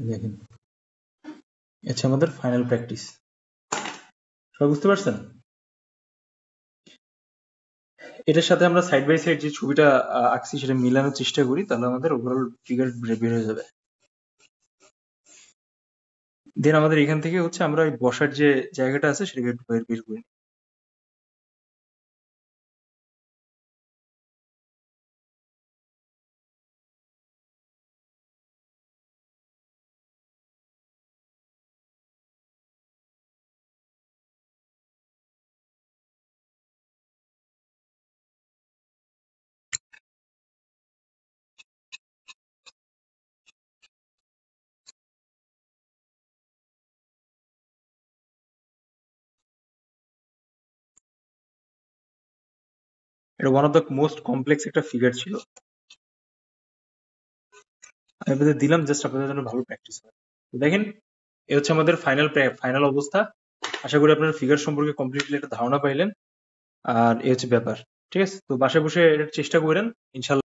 দেখেন, আচ্ছা, আমাদের ফাইনাল প্র্যাকটিস সবাই বুঝতে পারছেন? এটার সাথে আমরা সাইড বাই সাইড যে ছবিটা আঁকছি সেটা মিলানোর চেষ্টা করি, তাহলে আমাদের ওভারঅল ফিগার বের হয়ে যাবে। দেন আমাদের এখান থেকে হচ্ছে আমরা ওই বসার যে জায়গাটা আছে সেটাকে একটু বের করি। এটা one of the most complex একটা ফিগার ছিল, আমি আপনাদের দিলাম জাস্ট আপনাদের জন্য ভালো প্র্যাকটিস হয়। তো দেখেন, এ হচ্ছে আমাদের ফাইনাল অবস্থা। আশা করি আপনারা ফিগার সম্পর্কে কমপ্লিটলি একটা ধারণা পাইলেন। আর এ হচ্ছে ব্যাপার, ঠিক আছে? তো বাসায় বসে এটার চেষ্টা করেন, ইনশাল্লাহ